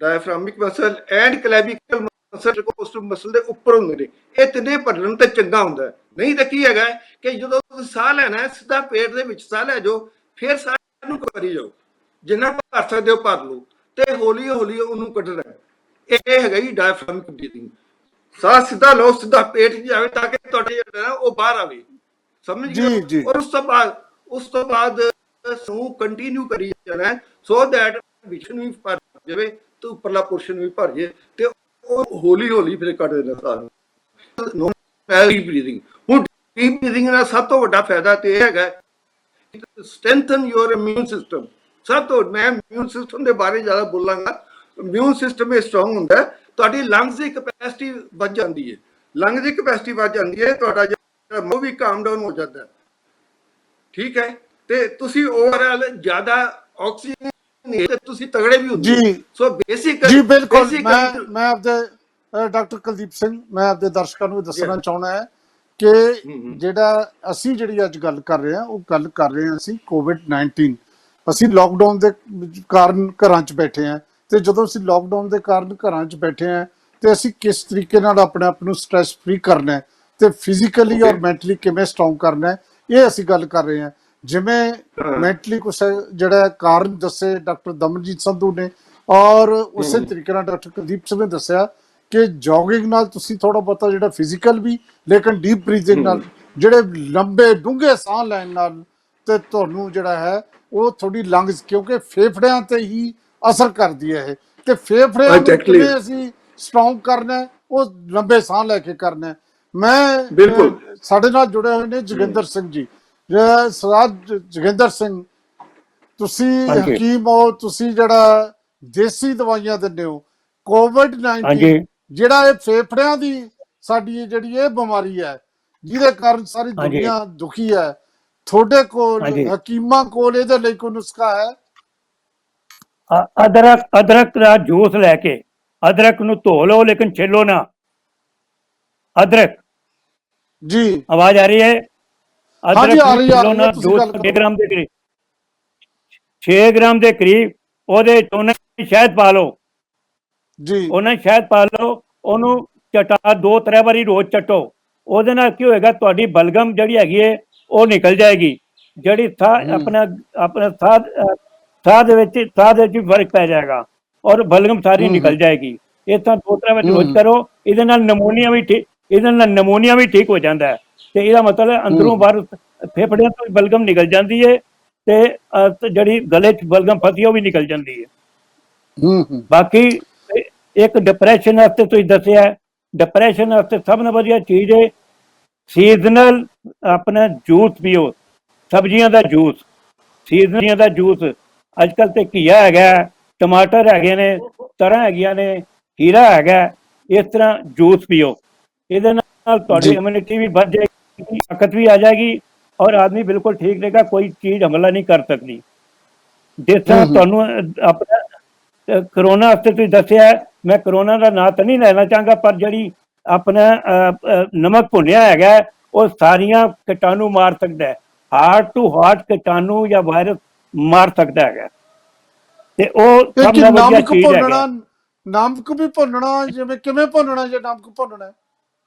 diaphragmatic muscle and clavicle muscle costal muscle ਦੇ ਉੱਪਰ ਹੁੰਦੇ ਨੇ। ਇਹ ਤਿੰਨੇ ਭਰਨ ਤੇ ਚੰਗਾ ਹੁੰਦਾ ਹੈ। ਨਹੀਂ ਤਾਂ ਕੀ ਹੈਗਾ ਕਿ ਜਦੋਂ ਤੁਸੀਂ ਸਾਹ ਲੈਣਾ ਹੈ, ਸਿੱਧਾ ਪੇਟ ਦੇ ਵਿੱਚ ਸਾਹ ਲੈ ਜਾਓ, ਫਿਰ ਸਾਹ ਨੂੰ ਕਰੀ ਜਾਓ, ਜਿੰਨਾ ਭਰ ਸਕਦੇ ਹੋ ਭਰ ਲਓ, ਤੇ ਹੌਲੀ ਹੌਲੀ ਉਹਨੂੰ ਕੱਢਣਾ। ਇਹ ਹੈਗਾ ਜੀ ਡਾਇਫਰਾਮਿਕ ਬਰੀਥਿੰਗ। ਸਾਹ ਸਿੱਧਾ ਲਓ, ਸਿੱਧਾ ਪੇਟ 'ਚ ਜਾਵੇ ਤਾਂ ਕਿ ਤੁਹਾਡੇ ਜਿਹੜਾ ਉਹ ਬਾਹਰ ਆਵੇ, ਸਮਝ ਗਏ। ਔਰ ਉਸ ਤੋਂ ਬਾਅਦ ਨੂੰ ਕੰਟੀਨਿਊ ਕਰੀ ਜਾਣਾ, ਸੋ ਦੈਟ ਵਿਸ਼ਨ ਵੀ ਭਰ ਜਾਵੇ ਤੇ ਉੱਪਰਲਾ ਪੋਰਸ਼ਨ ਵੀ ਭਰ ਜੇ, ਤੇ ਉਹ ਹੌਲੀ ਹੌਲੀ ਫਿਰ ਕੱਢ ਦੇਣਾ ਸਾਹ ਨੂੰ। Deep breathing. ਹੁਣ ਡੀਪ ਬਰੀਥਿੰਗ ਦਾ ਸਭ ਤੋਂ ਵੱਡਾ ਫਾਇਦਾ ਤੇ ਇਹ ਹੈਗਾ ਸਟਰੈਂਥਨ ਯੋਰ ਇਮਿਊਨ ਸਿਸਟਮ। ਸਭ ਤੋਂ ਮੈਂ ਇਮਿਊਨ ਸਿਸਟਮ ਦੇ ਬਾਰੇ ਜ਼ਿਆਦਾ ਬੋਲਾਂਗਾ। ਇਮਿਊਨ ਸਿਸਟਮ ਇਹ ਸਟਰੋਂਗ ਹੁੰਦਾ ਹੈ, ਤੁਹਾਡੀ ਲੰਗਸ ਦੀ ਕਪੈਸਿਟੀ ਵੱਧ ਜਾਂਦੀ ਹੈ। ਲੰਗਸ ਦੀ ਕਪੈਸਿਟੀ ਵੱਧ ਜਾਂਦੀ ਹੈ, ਤੁਹਾਡਾ ਜਿਹੜਾ ਮੂੰਹ ਵੀ ਕਾਮ ਡਾਊਨ ਹੋ ਜਾਂਦਾ, ਠੀਕ ਹੈ, ਤੇ ਤੁਸੀਂ ਓਵਰਆਲ ਜ਼ਿਆਦਾ ਆਕਸੀਜਨ ਤੇ ਤੁਸੀਂ ਤਗੜੇ ਵੀ ਹੁੰਦੇ। ਜੀ ਸੋ ਬੇਸਿਕ ਜੀ ਬਿਲਕੁਲ। ਮੈਂ ਆਪਦੇ ਡਾਕਟਰ ਕੁਲਦੀਪ ਸਿੰਘ, ਮੈਂ ਆਪਦੇ ਦਰਸ਼ਕਾਂ ਨੂੰ ਦੱਸਣਾ ਚਾਹੁੰਦਾ ਹੈ ਕਿ ਜਿਹੜੀ ਅੱਜ ਗੱਲ ਕਰ ਰਹੇ ਹਾਂ, ਉਹ ਗੱਲ ਕਰ ਰਹੇ ਹਾਂ ਅਸੀਂ COVID-19। ਅਸੀਂ ਲਾਕਡਾਊਨ ਦੇ ਕਾਰਨ ਘਰਾਂ 'ਚ ਬੈਠੇ ਹਾਂ, ਤੇ ਜਦੋਂ ਅਸੀਂ ਲਾਕਡਾਊਨ ਦੇ ਕਾਰਨ ਘਰਾਂ 'ਚ ਬੈਠੇ ਹਾਂ ਤੇ ਅਸੀਂ ਕਿਸ ਤਰੀਕੇ ਨਾਲ ਆਪਣੇ ਆਪ ਨੂੰ ਸਟ੍ਰੈਸ ਫ੍ਰੀ ਕਰਨਾ ਹੈ ਤੇ ਫਿਜ਼ੀਕਲੀ ਔਰ ਮੈਂਟਲੀ ਕਿਵੇਂ ਸਟਰੋਂਗ ਕਰਨਾ ਹੈ, ਇਹ ਅਸੀਂ ਗੱਲ ਕਰ ਰਹੇ ਹਾਂ। ਜਿਵੇਂ ਮੈਂਟਲੀ ਕੁਛ ਜਿਹੜਾ ਕਾਰਨ ਦੱਸੇ ਡਾਕਟਰ ਦਮਨਜੀਤ ਸੰਧੂ ਨੇ, ਔਰ ਉਸੇ ਤਰੀਕੇ ਨਾਲ ਡਾਕਟਰ ਕੁਲਦੀਪ ਸਿੰਘ ਨੇ ਦੱਸਿਆ ਕਿ ਜੋਗਿੰਗ ਨਾਲ ਤੁਸੀਂ ਥੋੜਾ ਬਹੁਤਾ ਜਿਹੜਾ ਫਿਜ਼ੀਕਲ ਵੀ, ਲੇਕਿਨ ਡੀਪ ਬਰੀਥਿੰਗ ਨਾਲ, ਜਿਹੜੇ ਲੰਬੇ ਡੂੰਘੇ ਸਾਹ ਲੈਣ ਨਾਲ, ਤੇ ਤੁਹਾਨੂੰ ਜਿਹੜਾ ਹੈ ਉਹ ਤੁਹਾਡੀ ਲੰਗਸ, ਕਿਉਂਕਿ ਫੇਫੜਿਆਂ ਤੇ ਹੀ ਅਸਰ ਕਰਦੀ ਹੈ ਇਹ, ਤੇ ਫੇਫੜਿਆਂ ਨੂੰ ਕਿਵੇਂ ਅਸੀਂ ਸਟਰੋਂਗ ਕਰਨਾ ਹੈ, ਉਹ ਲੰਬੇ ਸਾਹ ਲੈ ਕੇ ਕਰਨਾ ਹੈ। ਮੈਂ ਸਾਡੇ ਨਾਲ ਜੁੜੇ ਹੋਏ ਨੇ ਜੋਗਿੰਦਰ ਸਿੰਘ ਜੀ। ਸਰਦਾਰ ਜੋਗਿੰਦਰ ਸਿੰਘ, ਤੁਸੀਂ ਹਕੀਮ ਹੋ, ਤੁਸੀਂ ਜਿਹੜਾ ਦੇਸੀ ਦਵਾਈਆਂ ਦਿੰਦੇ ਹੋ। COVID-19 ਜਿਹੜਾ ਇਹ ਫੇਫੜਿਆਂ ਦੀ ਸਾਡੀ ਜਿਹੜੀ ਇਹ ਬਿਮਾਰੀ ਹੈ, ਜਿਹਦੇ ਕਾਰਨ ਸਾਰੀ ਦੁਨੀਆ ਦੁਖੀ ਹੈ, ਤੁਹਾਡੇ ਕੋਲ ਹਕੀਮਾਂ ਕੋਲ ਇਹਦੇ ਲਈ ਕੋਈ ਨੁਸਖਾ ਹੈ? ਅਦਰਕ ਦਾ ਜੂਸ ਲੈ ਕੇ, ਅਦਰਕ ਨੂੰ ਧੋ ਲਓ ਲੇਕਿਨ ਛਿੱਲੋ ਨਾ। ਅਦਰਕ ਜੀ, ਆਵਾਜ਼ ਆ ਰਹੀ ਹੈ? ਹਾਂਜੀ ਆ ਰਹੀ ਹੈ। 6 ਗ੍ਰਾਮ ਦੇ ਕਰੀਬ, 6 ਗ੍ਰਾਮ ਦੇ ਕਰੀਬ ਉਹਦੇ ਉਹਨਾਂ ਸ਼ਹਿਦ ਪਾ ਲਓ ਜੀ, ਉਹਨਾਂ ਸ਼ਹਿਦ ਪਾ ਲਓ, ਉਹਨੂੰ ਚਟਾ 2-3 ਵਾਰੀ ਰੋਜ਼ ਚਟੋ। ਉਹਦੇ ਨਾਲ ਕੀ ਹੋਏਗਾ, ਤੁਹਾਡੀ ਬਲਗਮ ਜਿਹੜੀ ਹੈਗੀ ਹੈ ਉਹ ਨਿਕਲ ਜਾਏਗੀ। ਜਿਹੜੀ ਆਪਣਾ ਸਾਹ ਦੇ ਵਿੱਚ ਵੀ ਫਰਕ ਪੈ ਜਾਏਗਾ, ਔਰ ਬਲਗਮ ਸਾਰੀ ਨਿਕਲ ਜਾਏਗੀ। ਇਹ ਤਾਂ 2-3 ਵਾਰੀ ਰੋਜ਼ ਕਰੋ। ਇਹਦੇ ਨਾਲ ਨਮੂਨੀਆ ਵੀ ਠੀਕ ਹੋ ਜਾਂਦਾ ਹੈ, ਤੇ ਇਹਦਾ ਮਤਲਬ ਅੰਦਰੋਂ ਬਾਹਰ ਫੇਫੜਿਆਂ ਤੋਂ ਬਲਗਮ ਨਿਕਲ ਜਾਂਦੀ ਹੈ, ਤੇ ਜਿਹੜੀ ਗਲੇ 'ਚ ਬਲਗਮ ਫਸੀ ਉਹ ਵੀ ਨਿਕਲ ਜਾਂਦੀ ਹੈ। ਬਾਕੀ ਇੱਕ ਡਿਪਰੈਸ਼ਨ ਵਾਸਤੇ ਤੁਸੀਂ ਦੱਸਿਆ, ਡਿਪਰੈਸ਼ਨ ਵਾਸਤੇ ਸਭ ਤੋਂ ਵਧੀਆ ਚੀਜ਼ ਹੈ ਸੀਜ਼ਨਲ ਆਪਣਾ ਜੂਸ ਪੀਓ, ਸਬਜ਼ੀਆਂ ਦਾ ਜੂਸ, ਸੀਜ਼ਨੀਆਂ ਦਾ ਜੂਸ। ਅੱਜ ਕੱਲ੍ਹ ਤੇ ਘੀਆ ਹੈਗਾ, ਟਮਾਟਰ ਹੈਗੇ ਨੇ, ਤਰਾਂ ਹੈਗੀਆਂ ਨੇ, ਖੀਰਾ ਹੈਗਾ। ਇਸ ਤਰ੍ਹਾਂ ਜੂਸ ਪੀਓ, ਇਹਦੇ ਨਾਲ ਤੁਹਾਡੀ ਇਮਿਊਨਿਟੀ ਵੀ ਵੱਧ ਜਾਏਗੀ, ਤਾਕਤ ਵੀ ਆ ਜਾਏਗੀ, ਔਰ ਆਦਮੀ ਬਿਲਕੁਲ ਠੀਕ ਰਹੇਗਾ, ਕੋਈ ਚੀਜ਼ ਹਮਲਾ ਨਹੀਂ ਕਰ ਸਕਦੀ। ਜਿਸ ਤਰ੍ਹਾਂ ਤੁਹਾਨੂੰ ਆਪਣਾ ਕਰੋਨਾ ਵਾਸਤੇ ਤੁਸੀਂ ਦੱਸਿਆ, ਮੈਂ ਕਰੋਨਾ ਦਾ ਨਾਂ ਤਾਂ ਨਹੀਂ ਲੈਣਾ ਚਾਹਾਂਗਾ, ਪਰ ਜਿਹੜੀ ਆਪਣਾ ਨਮਕ ਭੁੰਨਿਆ ਹੈਗਾ ਉਹ ਸਾਰੀਆਂ ਕੀਟਾਣੂ ਮਾਰ ਸਕਦਾ ਹੈ। ਹਾਰਟ ਟੂ ਹਾਰਟ ਕੀਟਾਣੂ ਜਾਂ ਵਾਇਰਸ ਮਾਰ ਸਕਦਾ ਹੈਗਾ ਤੇ ਉਹ ਇਹ ਸਭ ਕਿ ਤੋਂ ਵਧੀਆ ਨਮਕ ਚੀਜ਼ ਹੈਗਾ। ਭੁੰਨਣਾ, ਨਮਕ ਵੀ ਭੁੰਨਣਾ, ਜਿਵੇਂ ਕਿਵੇਂ ਭੁੰਨਣਾ ਜੇ ਨਮਕ ਭੁੰਨਣਾ ਹੈ?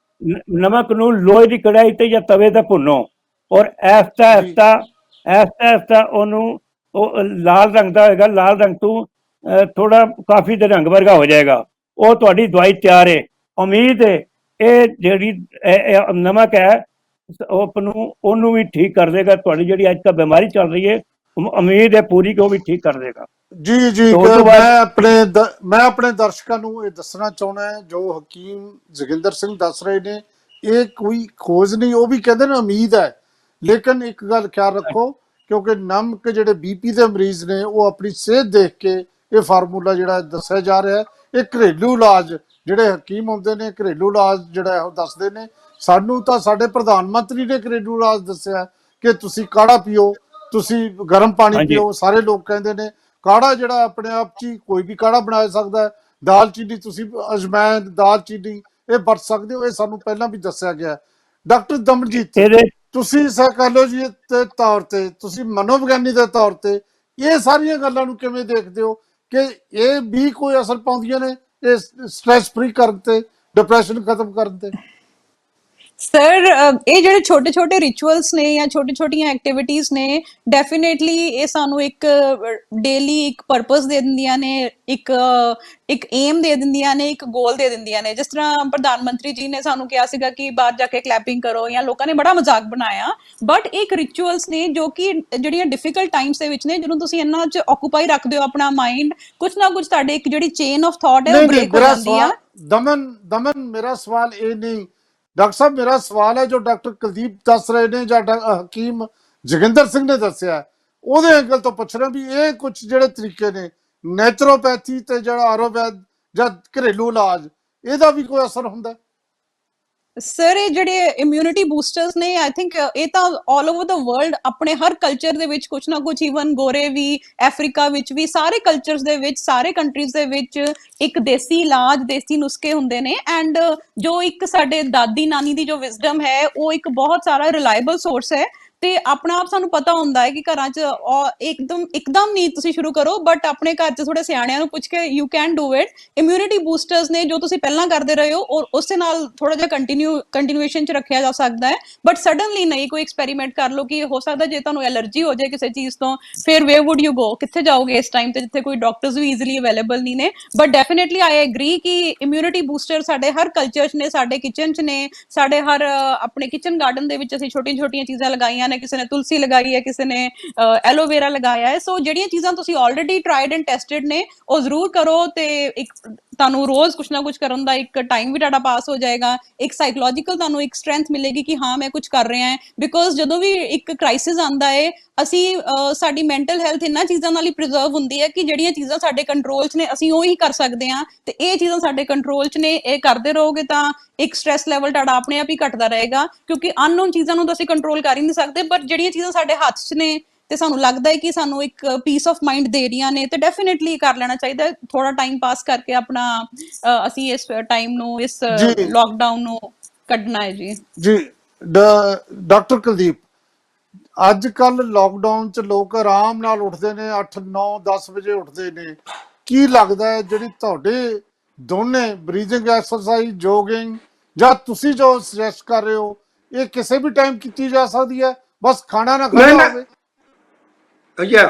ਨਮਕ ਨੂੰ ਲੋਹੇ ਦੀ ਕੜਾਈ ਤੇ ਜਾਂ ਤਵੇ ਤੇ ਭੁੰਨੋ ਔਰ ਐਸਤਾ ਜੀ। ਐਸਤਾ ਐਸਤਾ ਐਸਤਾ ਉਹਨੂੰ ਉਹ ਲਾਲ ਰੰਗ ਦਾ ਹੋਏਗਾ, ਲਾਲ ਰੰਗ ਤੋਂ ਥੋੜਾ ਕਾਫੀ ਦੇ ਰੰਗ ਵਰਗਾ ਹੋ ਜਾਏਗਾ, ਉਹ ਤੁਹਾਡੀ ਦਵਾਈ ਤਿਆਰ ਹੈ। ਉਮੀਦ ਹੈ ਇਹ ਜਿਹੜੀ ਇਹ ਨਮਕ ਹੈ ਉਹਨੂੰ ਵੀ ਠੀਕ ਕਰ ਦੇਗਾ। ਤੁਹਾਡੀ ਜਿਹੜੀ ਅੱਜ ਕੱਲ੍ਹ ਬਿਮਾਰੀ ਚੱਲ ਰਹੀ ਹੈ ਉਮੀਦ ਹੈ ਪੂਰੀ ਕਿ ਉਹ ਵੀ ਠੀਕ ਕਰ ਦੇਗਾ। ਜੀ ਜੀ, ਤੋਂ ਤੋਂ ਬਾਅਦ ਮੈਂ ਆਪਣੇ ਦਰਸ਼ਕਾਂ ਨੂੰ ਇਹ ਦੱਸਣਾ ਚਾਹੁੰਦਾ ਹੈ, ਜੋ ਹਕੀਮ ਜੋਗਿੰਦਰ ਸਿੰਘ ਦੱਸ ਰਹੇ ਨੇ ਇਹ ਕੋਈ ਖੋਜ ਨਹੀਂ, ਉਹ ਵੀ ਕਹਿੰਦੇ ਨੇ ਉਮੀਦ ਹੈ। ਲੇਕਿਨ ਇੱਕ ਗੱਲ ਖਿਆਲ ਰੱਖੋ, ਕਿਉਂਕਿ ਨਮਕ ਜਿਹੜੇ ਬੀਪੀ ਦੇ ਮਰੀਜ਼ ਨੇ ਉਹ ਆਪਣੀ ਸਿਹਤ ਦੇਖ ਕੇ ਇਹ ਫਾਰਮੂਲਾ ਜਿਹੜਾ ਦੱਸਿਆ ਜਾ ਰਿਹਾ ਹੈ। ਇਹ ਘਰੇਲੂ ਇਲਾਜ ਜਿਹੜੇ ਹਕੀਮ ਹੁੰਦੇ ਨੇ, ਘਰੇਲੂ ਇਲਾਜ ਜਿਹੜਾ ਉਹ ਦੱਸਦੇ ਨੇ। ਸਾਨੂੰ ਤਾਂ ਸਾਡੇ ਪ੍ਰਧਾਨ ਮੰਤਰੀ ਨੇ ਘਰੇਲੂ ਇਲਾਜ ਦੱਸਿਆ ਕਿ ਤੁਸੀਂ ਕਾੜਾ ਪੀਓ, ਤੁਸੀਂ ਗਰਮ ਪਾਣੀ ਹਾਂਜੀ। ਪੀਓ। ਸਾਰੇ ਲੋਕ ਕਹਿੰਦੇ ਨੇ ਕਾੜਾ ਜਿਹੜਾ ਆਪਣੇ ਆਪ 'ਚ ਹੀ ਕੋਈ ਵੀ ਕਾੜਾ ਬਣਾ ਸਕਦਾ ਹੈ। ਦਾਲਚੀਨੀ ਤੁਸੀਂ ਅਜਮੈਨ, ਦਾਲਚੀਨੀ ਇਹ ਵਰਤ ਸਕਦੇ ਹੋ, ਇਹ ਸਾਨੂੰ ਪਹਿਲਾਂ ਵੀ ਦੱਸਿਆ ਗਿਆ। ਡਾਕਟਰ ਦਮਨਜੀਤ, ਇਹਦੇ ਤੁਸੀਂ ਸਾਈਕੋਲੋਜੀ ਦੇ ਤੌਰ ਤੇ, ਤੁਸੀਂ ਮਨੋਵਿਗਿਆਨੀ ਦੇ ਤੌਰ ਤੇ ਇਹ ਸਾਰੀਆਂ ਗੱਲਾਂ ਨੂੰ ਕਿਵੇਂ ਦੇਖਦੇ ਹੋ ਕਿ ਇਹ ਵੀ ਕੋਈ ਅਸਰ ਪਾਉਂਦੀਆਂ ਨੇ ਇਹ ਸਟ੍ਰੈਸ ਫ੍ਰੀ ਕਰਨ ਤੇ, ਡਿਪਰੈਸ਼ਨ ਖਤਮ ਕਰਨ ਤੇ? ਸਰ ਇਹ ਜਿਹੜੇ ਛੋਟੇ ਛੋਟੇ ਰਿਚੁਅਲਸ ਨੇ ਜਾਂ ਛੋਟੀ ਛੋਟੀਆਂ ਐਕਟੀਵਿਟੀਜ਼ ਨੇ, ਡੈਫੀਨੇਟਲੀ ਇਹ ਸਾਨੂੰ ਇੱਕ ਡੇਲੀ ਇੱਕ ਪਰਪਸ ਦੇ ਦਿੰਦੀਆਂ ਨੇ, ਇੱਕ ਏਮ ਦੇ ਦਿੰਦੀਆਂ ਨੇ, ਇੱਕ ਗੋਲ ਦੇ ਦਿੰਦੀਆਂ ਨੇ। ਜਿਸ ਤਰ੍ਹਾਂ ਪ੍ਰਧਾਨ ਮੰਤਰੀ ਜੀ ਨੇ ਸਾਨੂੰ ਕਿਹਾ ਸੀਗਾ ਕਿ ਬਾਹਰ ਜਾ ਕੇ ਕਲੈਪਿੰਗ ਕਰੋ, ਜਾਂ ਲੋਕਾਂ ਨੇ ਬੜਾ ਮਜ਼ਾਕ ਬਣਾਇਆ, ਬਟ ਇੱਕ ਰਿਚੁਅਲਸ ਨੇ ਜੋ ਕਿ ਜਿਹੜੀਆਂ ਡਿਫਿਕਲਟ ਟਾਈਮਸ ਦੇ ਵਿੱਚ ਨੇ, ਜਦੋਂ ਤੁਸੀਂ ਇਹਨਾਂ 'ਚ ਆਕੂਪਾਈ ਰੱਖਦੇ ਹੋ ਆਪਣਾ ਮਾਈਂਡ, ਕੁਛ ਨਾ ਕੁਛ ਤੁਹਾਡੇ ਇੱਕ ਜਿਹੜੀ ਚੇਨ ਆਫ ਥਾਟ ਹੈ ਉਹ ਬ੍ਰੇਕ ਹੋ ਜਾਂਦੀ ਆ। ਦਮਨ ਮੇਰਾ ਸਵਾਲ ਇਹ ਨਹੀਂ, ਡਾਕਟਰ ਸਾਹਿਬ ਮੇਰਾ ਸਵਾਲ ਹੈ ਜੋ ਡਾਕਟਰ ਕੁਲਦੀਪ ਦੱਸ ਰਹੇ ਨੇ ਜਾਂ ਹਕੀਮ ਜੋਗਿੰਦਰ ਸਿੰਘ ਨੇ ਦੱਸਿਆ, ਉਹਦੇ ਐਂਗਲ ਤੋਂ ਪੁੱਛ ਰਿਹਾ ਵੀ ਇਹ ਕੁਝ ਜਿਹੜੇ ਤਰੀਕੇ ਨੇ ਨੈਚੁਰੋਪੈਥੀ ਤੇ ਜਿਹੜਾ ਆਯੁਰਵੈਦ ਜਾਂ ਘਰੇਲੂ ਇਲਾਜ, ਇਹਦਾ ਵੀ ਕੋਈ ਅਸਰ ਹੁੰਦਾ? ਸਰ ਇਹ ਜਿਹੜੇ ਇਮਿਊਨਿਟੀ ਬੂਸਟਰਸ ਨੇ, ਆਈ ਥਿੰਕ ਇਹ ਤਾਂ ਆਲ ਓਵਰ ਦਾ ਵਰਲਡ ਆਪਣੇ ਹਰ ਕਲਚਰ ਦੇ ਵਿੱਚ ਕੁਛ ਨਾ ਕੁਛ, ਈਵਨ ਗੋਰੇ ਵੀ, ਅਫਰੀਕਾ ਵਿੱਚ ਵੀ, ਸਾਰੇ ਕਲਚਰਸ ਦੇ ਵਿੱਚ, ਸਾਰੇ ਕੰਟਰੀਜ਼ ਦੇ ਵਿੱਚ ਇੱਕ ਦੇਸੀ ਇਲਾਜ, ਦੇਸੀ ਨੁਸਖੇ ਹੁੰਦੇ ਨੇ। ਐਂਡ ਜੋ ਇੱਕ ਸਾਡੇ ਦਾਦੀ ਨਾਨੀ ਦੀ ਜੋ ਵਿਜ਼ਡਮ ਹੈ ਉਹ ਇੱਕ ਬਹੁਤ ਸਾਰਾ ਰਿਲਾਇਬਲ ਸੋਰਸ ਹੈ। ਤੇ ਆਪਣਾ ਆਪ ਸਾਨੂੰ ਪਤਾ ਹੁੰਦਾ ਹੈ ਕਿ ਘਰਾਂ 'ਚ ਇੱਕਦਮ ਨਹੀਂ ਤੁਸੀਂ ਸ਼ੁਰੂ ਕਰੋ, ਬਟ ਆਪਣੇ ਘਰ 'ਚ ਥੋੜੇ ਸਿਆਣਿਆਂ ਨੂੰ ਪੁੱਛ ਕੇ you can do it. Immunity boosters ਨੇ ਜੋ ਤੁਸੀਂ ਪਹਿਲਾਂ ਕਰਦੇ ਰਹੇ ਹੋ ਔਰ ਉਸੇ ਨਾਲ ਥੋੜਾ ਜਿਹਾ ਕੰਟੀਨਿਊਏਸ਼ਨ 'ਚ ਰੱਖਿਆ ਜਾ ਸਕਦਾ ਹੈ। ਬਟ ਸਡਨਲੀ ਨਹੀਂ ਕੋਈ ਐਕਸਪੈਰੀਮੈਂਟ ਕਰ ਲਓ ਕਿ ਹੋ ਸਕਦਾ ਜੇ ਤੁਹਾਨੂੰ ਐਲਰਜੀ ਹੋ ਜਾਏ ਕਿਸੇ ਚੀਜ਼ ਤੋਂ, ਫਿਰ ਵੇਅਰ ਵੁੱਡ ਯੂ ਗੋ, ਕਿੱਥੇ ਜਾਓਗੇ ਇਸ ਟਾਈਮ ਤੇ ਜਿੱਥੇ ਕੋਈ ਡਾਕਟਰਸ ਵੀ ਈਜ਼ੀਲੀ ਅਵੇਲੇਬਲ ਨਹੀਂ ਨੇ। ਬਟ ਡੈਫੀਨੇਟਲੀ ਆਈ ਐਗਰੀ ਕਿ ਇਮਿਊਨਿਟੀ ਬੂਸਟਰ ਸਾਡੇ ਹਰ ਕਲਚਰ 'ਚ ਨੇ, ਸਾਡੇ ਕਿਚਨ 'ਚ ਨੇ, ਸਾਡੇ ਹਰ ਆਪਣੇ ਕਿਚਨ ਗਾਰਡਨ ਦੇ ਵਿੱਚ ਅਸੀਂ ਛੋਟੀਆਂ ਛੋਟੀਆਂ ਚੀਜ਼ਾਂ ਲਗਾਈਆਂ ਨੇ, ਕਿਸੇ ਨੇ ਤੁਲਸੀ ਲਗਾਈ ਹੈ, ਕਿਸੇ ਨੇ ਐਲੋਵੇਰਾ ਲਗਾਇਆ ਹੈ। ਸੋ ਜਿਹੜੀਆਂ ਚੀਜ਼ਾਂ ਤੁਸੀਂ ਆਲਰੇਡੀ ਟਰਾਈਡ ਐਂਡ ਟੈਸਟਡ ਨੇ ਉਹ ਜ਼ਰੂਰ ਕਰੋ, ਤੇ ਇੱਕ ਤੁਹਾਨੂੰ ਰੋਜ਼ ਕੁਛ ਨਾ ਕੁਛ ਕਰਨ ਦਾ ਇੱਕ ਟਾਈਮ ਵੀ ਤੁਹਾਡਾ ਪਾਸ ਹੋ ਜਾਏਗਾ, ਇੱਕ ਸਾਈਕੋਲੋਜੀਕਲ ਤੁਹਾਨੂੰ ਇੱਕ ਸਟਰੈਂਥ ਮਿਲੇਗੀ ਕਿ ਹਾਂ ਮੈਂ ਕੁਝ ਕਰ ਰਿਹਾ ਹਾਂ। ਬਿਕੋਜ਼ ਜਦੋਂ ਵੀ ਇੱਕ ਕ੍ਰਾਈਸਿਸ ਆਉਂਦਾ ਹੈ, ਅਸੀਂ ਸਾਡੀ ਮੈਂਟਲ ਹੈਲਥ ਇਹਨਾਂ ਚੀਜ਼ਾਂ ਨਾਲ ਹੀ ਪ੍ਰੀਜ਼ਰਵ ਹੁੰਦੀ ਹੈ ਕਿ ਜਿਹੜੀਆਂ ਚੀਜ਼ਾਂ ਸਾਡੇ ਕੰਟਰੋਲ 'ਚ ਨੇ ਅਸੀਂ ਉਹ ਹੀ ਕਰ ਸਕਦੇ ਹਾਂ, ਤੇ ਇਹ ਚੀਜ਼ਾਂ ਸਾਡੇ ਕੰਟਰੋਲ 'ਚ ਨੇ, ਇਹ ਕਰਦੇ ਰਹੋਗੇ ਤਾਂ ਇੱਕ ਸਟ੍ਰੈਸ ਲੈਵਲ ਤੁਹਾਡਾ ਆਪਣੇ ਆਪ ਹੀ ਘਟਦਾ ਰਹੇਗਾ। ਕਿਉਂਕਿ ਅਨਨੋਨ ਚੀਜ਼ਾਂ ਨੂੰ ਤਾਂ ਅਸੀਂ ਕੰਟਰੋਲ ਕਰ ਹੀ ਨਹੀਂ ਸਕਦੇ, ਪਰ ਜਿਹੜੀਆਂ ਚੀਜ਼ਾਂ ਸਾਡੇ ਹੱਥ 'ਚ ਨੇ ਤੇ ਸਾਨੂੰ ਲੱਗਦਾ ਹੈ ਕਿ ਸਾਨੂੰ ਇੱਕ ਪੀਸ ਆਫ ਮਾਈਂਡ ਦੇ ਰਹੀਆਂ ਨੇ, ਤੇ ਡੈਫੀਨੇਟਲੀ ਕਰ ਲੈਣਾ ਚਾਹੀਦਾ। ਥੋੜਾ ਟਾਈਮ ਪਾਸ ਕਰਕੇ ਆਪਣਾ ਅਸੀਂ ਇਸ ਟਾਈਮ ਨੂੰ, ਇਸ ਜੀ ਲੋਕਡਾਊਨ ਨੂੰ ਕੱਢਣਾ ਹੈ। ਜੀ ਜੀ, ਡਾਕਟਰ ਕੁਲਦੀਪ, ਅੱਜ ਕੱਲ ਲੋਕਡਾਊਨ ਚ ਲੋਕ ਆਰਾਮ ਨਾਲ ਉੱਠਦੇ ਨੇ, 8 9 10 ਵਜੇ ਉੱਠਦੇ ਨੇ। ਕੀ ਲੱਗਦਾ ਹੈ ਜਿਹੜੀ ਤੁਹਾਡੇ ਦੋਨੇ ਬਰੀਥਿੰਗ ਐਕਸਰਸਾਈਜ਼, ਜੋਗਿੰਗ ਜਾਂ ਤੁਸੀਂ ਜੋ ਸੁਜੈਸਟ ਕਰ ਰਹੇ ਹੋ, ਇਹ ਕਿਸੇ ਵੀ ਟਾਈਮ ਕੀਤੀ ਜਾ ਸਕਦੀ ਹੈ, ਬਸ ਖਾਣਾ ਨਾ ਖਾਣਾ ਹੋਵੇ? ਅੱਛਾ,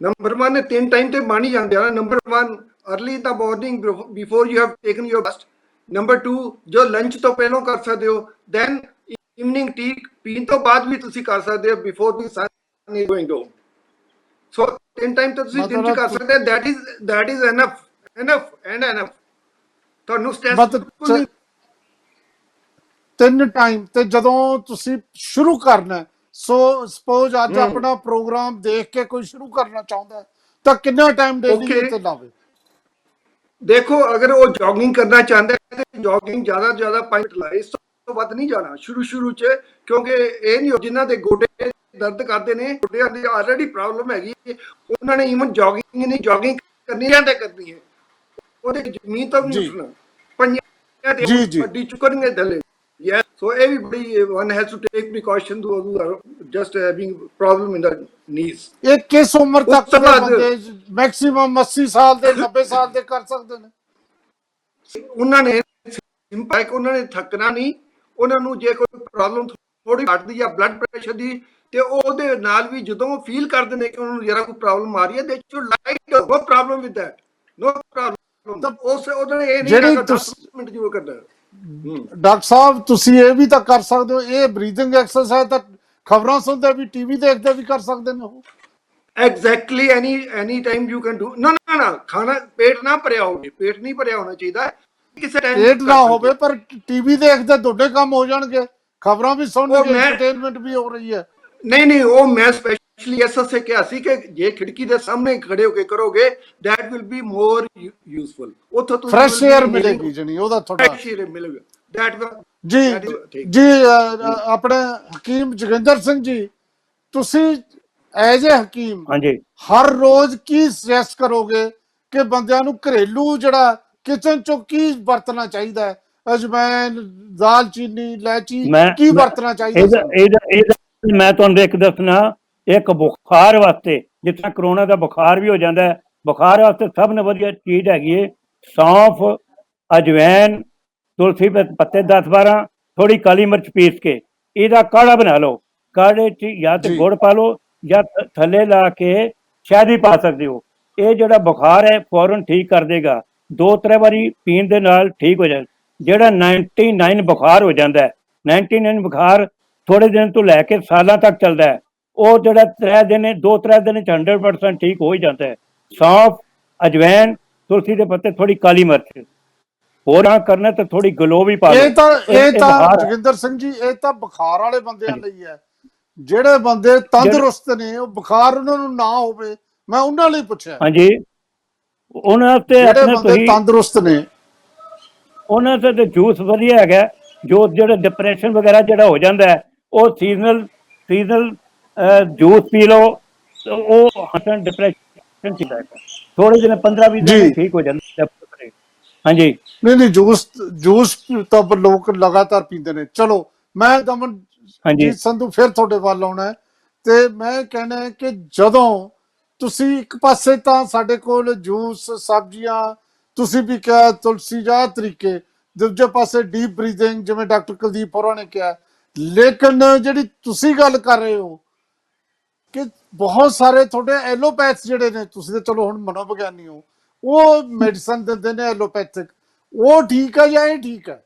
ਨੰਬਰ 1 3 ਟਾਈਮ ਤੇ ਬਣ ਹੀ ਜਾਂਦੇ ਆ। Number 1 early in the morning before you have taken your breakfast. Number 2 ਜੋ ਲੰਚ ਤੋਂ ਪਹਿਲਾਂ ਕਰ ਸਕਦੇ ਹੋ। ਦੈਨ ਇਵਨਿੰਗ ਟੀ ਪੀਣ ਤੋਂ ਬਾਅਦ ਵੀ ਤੁਸੀਂ ਕਰ ਸਕਦੇ ਹੋ, before the sun is going down. So 3 time ਤਾਂ ਤੁਸੀਂ ਦਿਨ ਚ ਕਰ ਸਕਦੇ ਹੋ। ਦੈਟ ਇਜ਼ ਐਨਫ ਐਂਡ ਤੁਹਾਨੂੰ ਸਟ੍ਰੈਸ 3 ਟਾਈਮ ਤੇ ਜਦੋਂ ਤੁਸੀਂ ਸ਼ੁਰੂ ਕਰਨਾ, ਸੋ ਸਪੋਜ਼ ਅੱਜ ਆਪਣਾ ਪ੍ਰੋਗਰਾਮ ਦੇਖ ਕੇ ਕੋਈ ਸ਼ੁਰੂ ਕਰਨਾ ਚਾਹੁੰਦਾ ਤਾਂ ਕਿੰਨਾ ਟਾਈਮ ਡੇਲੀ ਤੇ ਲਾਵੇ? ਦੇਖੋ, ਅਗਰ ਉਹ ਜੋਗਿੰਗ ਕਰਨਾ ਚਾਹੁੰਦਾ ਹੈ ਤੇ ਜੋਗਿੰਗ ਜ਼ਿਆਦਾ ਤੋਂ ਜ਼ਿਆਦਾ 5 ਮਿੰਟ ਲਾਏ, ਇਸ ਤੋਂ ਵੱਧ ਨਹੀਂ ਜਾਣਾ ਸ਼ੁਰੂ ਚ। ਕਿਉਂਕਿ ਇਹ ਨਹੀਂ, ਜਿਨ੍ਹਾਂ ਦੇ ਗੋਡੇ ਦਰਦ ਕਰਦੇ ਨੇ, ਗੋਡਿਆਂ ਦੀ ਆਲਰੇਡੀ ਪ੍ਰੋਬਲਮ ਹੈਗੀ, ਉਹਨਾਂ ਨੇ ਈਵਨ ਜੋਗਿੰਗ ਕਰਨੀ ਹੈ, ਉਹਦੇ ਜ਼ਮੀਨ ਤੋਂ ਵੀ ਉੱਠਣਾ। ਜੀ ਜੀ ਹੱਡੀ ਚੁੱਕਣਗੇ ਥੱਲੇ। ਯੈਸ, ਸੋ ਇਹ ਵੀ ਬੜੀ one has to take precaution to just having problem in the knees. ਇਹ ਕਿਸ ਉਮਰ ਉਸ ਤੱਕ ਤੋਂ ਦੇ ਬਾਅਦ ਬੰਦੇ ਮੈਕਸਿਮਮ 80 ਸਾਲ ਦੇ 90 ਸਾਲ ਦੇ ਕਰ ਸਕਦੇ ਨੇ? ਉਹਨਾਂ ਨੇ ਇੰਪੈਕਟ, ਉਹਨਾਂ ਨੇ ਥੱਕਣਾ ਨਹੀਂ। ਉਹਨਾਂ ਨੂੰ ਜੇ ਕੋਈ ਪ੍ਰੋਬਲਮ ਥੋੜੀ ਹਾਰਟ ਦੀ ਜਾਂ ਬਲੱਡ ਪ੍ਰੈਸ਼ਰ ਦੀ, ਤੇ ਉਹਦੇ ਨਾਲ ਵੀ ਜਦੋਂ ਫੀਲ ਕਰਦੇ ਨੇ ਕਿ ਉਹਨਾਂ ਨੂੰ ਜਰਾ ਕੋਈ ਪ੍ਰੋਬਲਮ ਆ ਰਹੀ ਹੈ, they should like no problem with that, no problem. ਤਾਂ ਉਸ ਉਹਨਾਂ ਨੇ ਇਹ ਨਹੀਂ ਜਿਹੜੀ ਕਰਨਾ 10 ਤੁਸੀਂ- ਮਿੰਟ ਜ਼ਰੂਰ ਕਰਨਾ। ਡਾਕਟਰ ਸਾਹਿਬ ਤੁਸੀਂ ਇਹ ਵੀ ਤਾਂ ਕਰ ਸਕਦੇ ਹੋ, ਇਹ ਬਰੀਥਿੰਗ ਐਕਸਰਸਾਈਜ਼ ਤਾਂ ਖਬਰਾਂ ਸੁਣਦੇ ਵੀ ਟੀਵੀ ਦੇਖਦੇ ਵੀ ਕਰ ਸਕਦੇ ਨੇ ਉਹ। Exactly any time you can do. ਨਾ ਨਾ ਨਾ, ਖਾਣਾ ਪੇਟ ਨਾ ਭਰਿਆ ਹੋਵੇ, ਪੇਟ ਨਹੀਂ ਭਰਿਆ ਹੋਣਾ ਚਾਹੀਦਾ ਕਿਸੇ ਟਾਈਮ। ਪੇਟ ਨਾ ਹੋਵੇ ਪਰ ਟੀਵੀ ਦੇਖਦੇ ਦੋਨੇ ਕੰਮ ਹੋ ਜਾਣਗੇ, ਖਬਰਾਂ ਵੀ ਸੁਣਨਗੇ, ਮੈਂ- ਐਂਟਰਟੇਨਮੈਂਟ ਵੀ ਹੋ ਰਹੀ ਹੈ। ਨਹੀਂ ਨਹੀਂ, ਉਹ ਮੈਂ ਸਪੈਸ਼ਲੀ ਐਸਐਸਏ ਕਿਹਾ ਸੀ ਕਿ ਜੇ ਖਿੜਕੀ ਦੇ ਸਾਹਮਣੇ ਖੜੇ ਹੋ ਕੇ ਕਰੋਗੇ that will be more useful. ਉੱਥੋਂ ਤੁਸੀਂ ਫਰੈਸ਼ 에ਅਰ ਮਿਲੇਗੀ ਜਣੀ ਉਹਦਾ ਤੁਹਾਡਾ। ਫਰੈਸ਼ 에ਅਰ ਮਿਲੇਗਾ ਦੈਟ ਜੀ ਜੀ ਆਪਣੇ ਹਕੀਮ ਜੋਗਿੰਦਰ ਸਿੰਘ ਜੀ, ਤੁਸੀਂ ਐਜ਼ ਏ ਹਕੀਮ ਹਾਂਜੀ ਹਰ ਰੋਜ਼ ਕੀ ਸੁਜੈਸਟ ਕਰੋਗੇ ਕਿ ਬੰਦਿਆਂ ਨੂੰ ਘਰੇਲੂ ਜਿਹੜਾ ਕਿਚਨ ਚੋਂ ਕੀ ਵਰਤਣਾ ਚਾਹੀਦਾ ਹੈ? ਅਜਵਾਇਨ, ਦਾਲਚੀਨੀ, ਇਲਾਇਚੀ ਕੀ ਵਰਤਣਾ ਚਾਹੀਦਾ ਸਾਨੂੰ? ਇਹਦਾ ਮੈਂ ਤੁਹਾਨੂੰ ਇੱਕ ਦੱਸਣਾ, ਇੱਕ ਬੁਖਾਰ ਵਾਸਤੇ, ਜਿਸ ਤਰ੍ਹਾਂ ਕਰੋਨਾ ਦਾ ਬੁਖਾਰ ਵੀ ਹੋ ਜਾਂਦਾ ਹੈ, ਬੁਖਾਰ ਵਾਸਤੇ ਸਭ ਤੋਂ ਵਧੀਆ ਚੀਜ਼ ਹੈਗੀ ਹੈ ਸੌਂਫ, ਅਜਵੈਨ, ਤੁਲਸੀ ਦੇ ਪੱਤੇ 10-12, ਥੋੜੀ ਕਾਲੀ ਮਿਰਚ ਪੀਸ ਕੇ ਇਹਦਾ ਕਾੜਾ ਬਣਾ ਲਓ। ਕਾੜੇ 'ਚ ਜਾਂ ਤੇ ਜੀ। ਗੁੜ ਪਾ ਲਓ ਜਾਂ ਥੱਲੇ ਲਾ ਕੇ ਸ਼ਹਿਦ ਵੀ ਪਾ ਸਕਦੇ ਹੋ। ਇਹ ਜਿਹੜਾ ਬੁਖਾਰ ਹੈ ਫੌਰਨ ਠੀਕ ਕਰ ਦੇਗਾ, 2-3 ਵਾਰੀ ਪੀਣ ਦੇ ਨਾਲ ਠੀਕ ਹੋ ਜਾਏ। ਜਿਹੜਾ 99 ਬੁਖਾਰ ਹੋ ਜਾਂਦਾ ਹੈ, 99 ਬੁਖਾਰ ਥੋੜੇ ਦਿਨ ਤੋਂ ਲੈ ਕੇ ਸਾਲਾਂ ਤੱਕ ਚੱਲਦਾ ਹੈ, ਉਹ ਜਿਹੜਾ 2-3 ਦਿਨ 'ਚ 100% ਠੀਕ ਹੋ ਹੀ ਜਾਂਦਾ ਹੈ। ਸੌਂਫ, ਅਜਵੈਨ, ਤੁਲਸੀ ਦੇ ਪੱਤੇ, ਥੋੜੀ ਕਾਲੀ ਮਿਰਚ, ਹੋਰ ਨਾ ਕਰਨਾ ਤੇ ਥੋੜੀ ਗਲੋ ਵੀ ਪਾ ਲਓ। ਇਹ ਤਾਂ ਬੁਖਾਰ ਹੈ। ਜੋਗਿੰਦਰ ਸਿੰਘ ਜੀ, ਇਹ ਤਾਂ ਬੁਖਾਰ ਵਾਲੇ ਬੰਦਿਆਂ ਲਈ ਹੈ। ਜਿਹੜੇ ਬੰਦੇ ਤੰਦਰੁਸਤ ਨੇ, ਉਹ ਬੁਖਾਰ ਉਹਨਾਂ ਨੂੰ ਨਾ ਹੋਵੇ, ਮੈਂ ਉਹਨਾਂ ਲਈ ਪੁੱਛਿਆ। ਹਾਂਜੀ, ਉਹਨਾਂ ਤੇ ਜਿਹੜੇ ਆਪਣੇ ਬੰਦੇ ਤੁਸੀਂ ਤੰਦਰੁਸਤ ਨੇ ਉਹਨਾਂ ਤੇ ਜੂਸ ਵਧੀਆ ਹੈਗਾ। ਜੋ ਜਿਹੜੇ ਡਿਪਰੈਸ਼ਨ ਵਗੈਰਾ ਜਿਹੜਾ ਹੋ ਜਾਂਦਾ ਹੈ, ਉਹ ਸੀਜ਼ਨਲ ਜੂਸ ਪੀ ਲਓ, ਉਹ ਹਸਨ ਡਿਪਰੈਸ਼ਨ ਠੀਕ ਹੈ। ਥੋੜੇ ਦਿਨ 15-20 ਦਿਨ ਠੀਕ ਹੋ ਜਾਂਦਾ। ਹਾਂਜੀ ਨਹੀਂ ਜੂਸ ਤਾਂ ਲੋਕ ਲਗਾਤਾਰ ਪੀਂਦੇ ਨੇ। ਚਲੋ ਮੈਂ ਦਮਨ ਹਾਂਜੀ ਜੀ ਸੰਧੂ ਫਿਰ ਤੁਹਾਡੇ ਵੱਲ ਆਉਣਾ ਹੈ, ਤੇ ਮੈਂ ਕਹਿਣਾ ਹੈ ਕਿ ਜਦੋਂ ਤੁਸੀਂ ਇੱਕ ਪਾਸੇ ਤਾਂ ਸਾਡੇ ਕੋਲ ਜੂਸ, ਸਬਜ਼ੀਆਂ, ਤੁਸੀਂ ਵੀ ਕਿਹਾ ਤੁਲਸੀ ਜਾਂ ਤਰੀਕੇ, ਦੂਜੇ ਪਾਸੇ ਡੀਪ ਬਰੀਥਿੰਗ ਜਿਵੇਂ ਡਾਕਟਰ ਕੁਲਦੀਪ ਹੋਰਾਂ ਨੇ ਕਿਹਾ, ਲੇਕਿਨ ਜਿਹੜੀ ਤੁਸੀਂ ਗੱਲ ਕਰ ਰਹੇ ਹੋ ਕਿ ਬਹੁਤ ਸਾਰੇ ਤੁਹਾਡੇ ਐਲੋਪੈਥ ਜਿਹੜੇ ਨੇ, ਤੁਸੀਂ ਤਾਂ ਚਲੋ ਹੁਣ ਮਨੋਵਿਗਿਆਨੀ ਹੋ, ਉਹ ਮੈਡੀਸਨ ਦਿੰਦੇ ਨੇ ਐਲੋਪੈਥਿਕ, ਉਹ ਠੀਕ ਹੈ ਜਾਂ ਇਹ ਠੀਕ ਹੈ?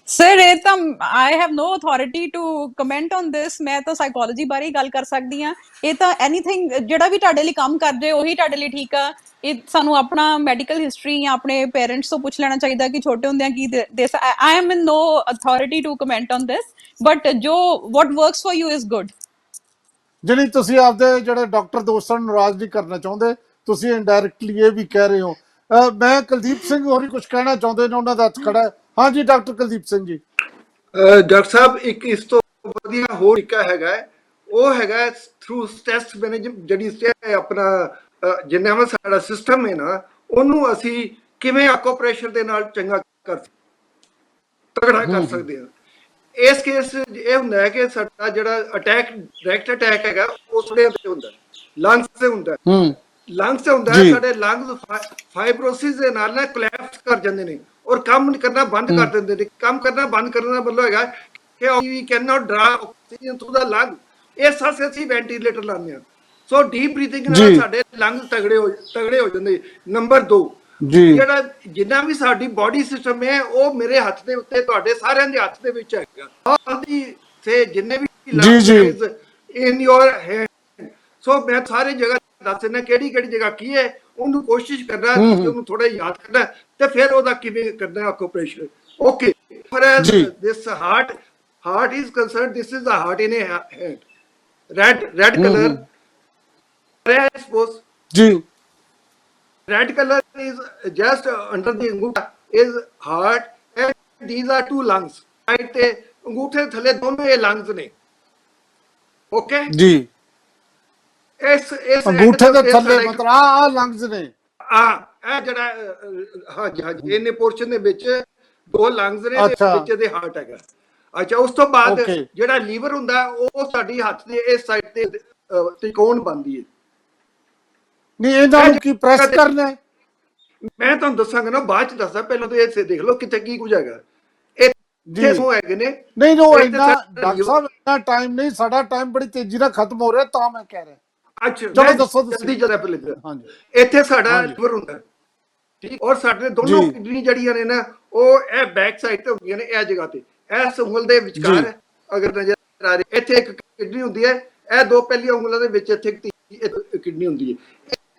ਸਰ ਇਹ ਤਾਂ I have no authority to comment on this. ਮੈਂ ਤਾਂ ਸਾਈਕੋਲੋਜੀ ਬਾਰੇ ਹੀ ਗੱਲ ਕਰ ਸਕਦੀ ਹਾਂ। ਇਹ ਤਾਂ ਐਨੀਥਿੰਗ ਜਿਹੜਾ ਵੀ ਤੁਹਾਡੇ ਲਈ ਕੰਮ ਕਰ ਜੇ ਉਹੀ ਤੁਹਾਡੇ ਲਈ ਠੀਕ ਆ। ਇਹ ਸਾਨੂੰ ਆਪਣਾ ਮੈਡੀਕਲ ਹਿਸਟਰੀ ਜਾਂ ਆਪਣੇ ਪੇਰੈਂਟਸ ਤੋਂ ਪੁੱਛ ਲੈਣਾ ਚਾਹੀਦਾ ਕਿ ਛੋਟੇ ਹੁੰਦਿਆਂ ਕੀ this. I am in no authority to comment on this, but ਜੋ what works for you is good. ਜਿਹੜੀ ਤੁਸੀਂ ਆਪਦੇ ਜਿਹੜੇ ਡਾਕਟਰ ਦੋਸਤਾਂ ਨੂੰ ਨਾਰਾਜ਼ ਨਹੀਂ ਕਰਨਾ ਚਾਹੁੰਦੇ, ਤੁਸੀਂ ਇਨਡਾਇਰੈਕਟਲੀ ਇਹ ਵੀ ਕਹਿ ਰਹੇ ਹੋ। ਮੈਂ ਕੁਲਦੀਪ ਸਿੰਘ ਹੋਰੀ ਕੁਝ ਕਹਿਣਾ ਚਾਹੁੰਦੇ ਨੇ, ਉਹਨਾਂ ਦਾ ਹੱਥ ਖੜਾ ਹੈ। ਹਾਂਜੀ ਡਾਕਟਰ ਕੁਲਦੀਪ ਸਿੰਘ ਜੀ। ਡਾਕਟਰ ਸਾਹਿਬ, ਇੱਕ ਇਸ ਤੋਂ ਵਧੀਆ ਹੋਰ ਤਰੀਕਾ ਹੈਗਾ, ਉਹ ਹੈਗਾ ਥਰੂ ਸਟ੍ਰੈਸ ਮੈਨੇਜਮੈਂਟ। ਜਿਹੜੀ ਆਪਣਾ ਜਿੰਨਾ ਵੀ ਸਾਡਾ ਸਿਸਟਮ ਹੈ ਨਾ, ਉਹਨੂੰ ਅਸੀਂ ਕਿਵੇਂ ਆਕੂਪ੍ਰੈਸ਼ਰ ਦੇ ਨਾਲ ਚੰਗਾ ਤਗੜਾ ਕਰ ਸਕਦੇ ਹਾਂ। ਇਸ ਕੇਸ ਇਹ ਹੁੰਦਾ ਹੈ ਕਿ ਸਾਡਾ ਜਿਹੜਾ ਡਾਇਰੈਕਟ ਅਟੈਕ ਹੈਗਾ ਉਹ ਸੁਣਿਆ ਤੇ ਹੁੰਦਾ, ਲੰਗਸ ਤੇ ਹੁੰਦਾ। ਲੰਗਸ ਤੇ ਹੁੰਦਾ ਹੈ, ਸਾਡੇ ਲੰਗਸ ਫਾਈਬਰੋਸਿਸ ਦੇ ਨਾਲ ਨਾ ਕੋਲੈਪਸ ਕਰ ਜਾਂਦੇ ਨੇ ਔਰ ਕੰਮ ਕਰਨਾ ਬੰਦ ਕਰ ਦਿੰਦੇ ਨੇ। ਕੰਮ ਕਰਨਾ ਬੰਦ ਕਰਨ ਦਾ ਮਤਲਬ ਹੈਗਾ ਕਿ ਵੀ ਕੈਨ ਨਾਟ ਡਰਾ ਆਕਸੀਜਨ ਥਰੂ ਦਾ ਲੰਗ। ਇਸ ਵਾਸਤੇ ਅਸੀਂ ਵੈਂਟੀਲੇਟਰ ਲਾਉਂਦੇ ਹਾਂ। ਸੋ ਡੀਪ ਬਰੀਥਿੰਗ ਨਾਲ ਸਾਡੇ ਲੰਗਸ ਤਗੜੇ ਹੋ ਜਾਂਦੇ। ਨੰਬਰ 2, ਜਿਹੜਾ ਜਿੰਨਾ ਵੀ ਸਾਡੀ ਬਾਡੀ ਸਿਸਟਮ ਹੈ ਉਹ ਮੇਰੇ ਹੱਥ ਦੇ ਉੱਤੇ, ਤੁਹਾਡੇ ਸਾਰਿਆਂ ਦੇ ਹੱਥ ਦੇ ਵਿੱਚ ਹੈਗਾ। ਸੇ ਜਿੰਨੇ ਵੀ ਲੰਗਸ ਇਨ ਯੋਰ ਹੈਂਡ। ਸੋ ਮੈਂ ਸਾਰੇ ਜਗ੍ਹਾ ਦੱਸ ਦਿੰਦਾ ਕਿਹੜੀ ਜਗ੍ਹਾ ਕੀ ਹੈ, ਉਹਨੂੰ ਕੋਸ਼ਿਸ਼ ਕਰਨਾ, ਉਹਨੂੰ ਥੋੜਾ ਯਾਦ ਕਰਨਾ, ਤੇ ਫਿਰ ਉਹਦਾ ਕਿਵੇਂ ਕਰਨਾ acupressure. Okay, this heart is concerned, this is the heart in a hand, red colour, I suppose ਜੀ red color is just under the अंगूठा is heart and these are two lungs, right? ਤੇ ਅੰਗੂਠੇ ਥੱਲੇ ਦੋਨੋਂ ਇਹ lungs ਨੇ। Okay ਜੀ, ਇਸ ਅੰਗੂਠੇ ਦੇ ਥੱਲੇ ਮਤਲਬ ਆ ਲੰਗਸ ਨੇ। ਇਹ ਜਿਹੜਾ ਹਾਂਜੀ ਇਹਨੇ ਪੋਰਸ਼ਨ ਦੇ ਵਿੱਚ 2 ਲੰਗਸ ਨੇ ਤੇ ਅੱਛਾ। ਵਿੱਚ ਦੇ ਹਾਰਟ ਹੈਗਾ। ਅੱਛਾ, ਉਸ ਤੋਂ ਬਾਅਦ Okay. ਜਿਹੜਾ ਲੀਵਰ ਹੁੰਦਾ ਉਹ ਸਾਡੀ ਹੱਥ ਦੇ ਇਸ ਸਾਈਡ ਤੇ ਤ੍ਰਿਕੋਣ ਬਣਦੀ ਹੈ। ਨਹੀਂ ਇਹਨਾਂ ਨੂੰ ਕੀ ਪ੍ਰੈਸ ਕਰਨਾ ਹੈ? ਮੈਂ ਤੁਹਾਨੂੰ ਦੱਸਾਂਗਾ ਨਾ, ਬਾਅਦ ਚ ਦੱਸਦਾ, ਪਹਿਲਾਂ ਤਾਂ ਇਹ ਦੇਖ ਲਓ ਕਿੱਥੇ ਕੀ ਕੁਝ ਹੈਗਾ। ਇੱਥੇ ਜੀ। ਸੋ ਹੈਗੇ ਨੇ। ਨਹੀਂ ਉਹ ਇੱਥੇ ਇੰਨਾ ਸਾਡਾ ਡਾਕਟਰ liver- ਸਾਹਿਬ ਇੰਨਾ ਟਾਈਮ ਨਹੀਂ, ਸਾਡਾ ਟਾਈਮ ਬੜੀ ਤੇਜ਼ੀ ਨਾਲ ਖਤਮ ਹੋ ਰਿਹਾ, ਤਾਂ ਮੈਂ ਕਹਿ ਰਿਹਾ। ਅੱਛਾ, ਚਲੋ ਮੈਂ ਦੱਸੋ ਤੁਸੀਂ। ਜਲਦੀ ਜਰਾ ਪਹਿਲੇ ਦੱਸਾਂ। ਹਾਂਜੀ ਇੱਥੇ ਸਾਡਾ ਹਾਂਜੀ। ਲੀਵਰ ਹੁੰਦਾ, ਠੀਕ, ਔਰ ਸਾਡੇ ਦੋਨੋਂ ਜੀ। ਕਿਡਨੀ ਜਿਹੜੀਆਂ ਨੇ ਨਾ, ਉਹ ਇਹ ਬੈਕ ਸਾਈਡ ਤੇ ਹੁੰਦੀਆਂ ਨੇ, ਇਹ ਜਗ੍ਹਾ ਤੇ, ਇਸ ਉਂਗਲ ਦੇ ਵਿਚਕਾਰ ਜੀ। ਅਗਰ ਨਜ਼ਰ ਆ ਰਹੀ, ਇੱਥੇ ਇੱਕ ਕਿਡਨੀ ਹੁੰਦੀ ਹੈ, ਇਹ 2 ਪਹਿਲੀਆਂ ਉਂਗਲਾਂ ਦੇ ਵਿੱਚ ਇੱਥੇ ਇੱਕ ਕਿਡਨੀ ਹੁੰਦੀ ਹੈ।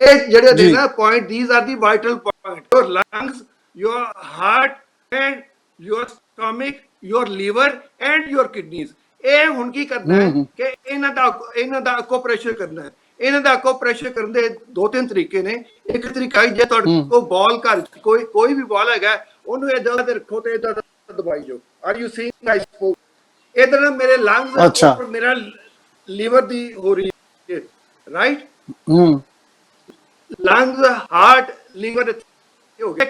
ਇਹ ਜਿਹੜੇ ਨੇ ਜੀ। ਨਾ point, these are the vital point, your lungs, your heart and your stomach, your liver and your kidneys. ਇਹ ਹੁਣ ਕੀ ਕਰਨਾ ਹੈ ਕਿ ਇਹਨਾਂ ਦਾ ਅੱਕੋ ਪ੍ਰੈਸ਼ਰ ਕਰਨਾ ਹੈ। ਇਹਨਾਂ ਦਾ ਅੱਕੋ ਪ੍ਰੈਸ਼ਰ ਕਰਨ ਦੇ 2-3 ਤਰੀਕੇ ਨੇ। ਇੱਕ ਤਰੀਕਾ ਜੇ ਤੁਹਾਡੇ ਕੋਲ ਬਾਲ ਘਰ ਕੋਈ ਵੀ ਬਾਲ ਹੈਗਾ, ਉਹਨੂੰ ਇਦਾਂ ਤੇ ਰੱਖੋ ਤੇ ਇਦਾਂ ਦਬਾਈ ਜਾਓ। Are you seeing I spoke? ਇਧਰ ਨਾ ਮੇਰੇ ਲੰਗਸ ਅੱਛਾ। ਔਰ ਮੇਰਾ ਲੀਵਰ ਦੀ ਹੋ ਰਹੀ ਹੈ, ਰਾਈਟ? ਲੰਗਸ, ਹਾਰਟ, ਲੀਵਰ ਹੋ ਗਿਆ।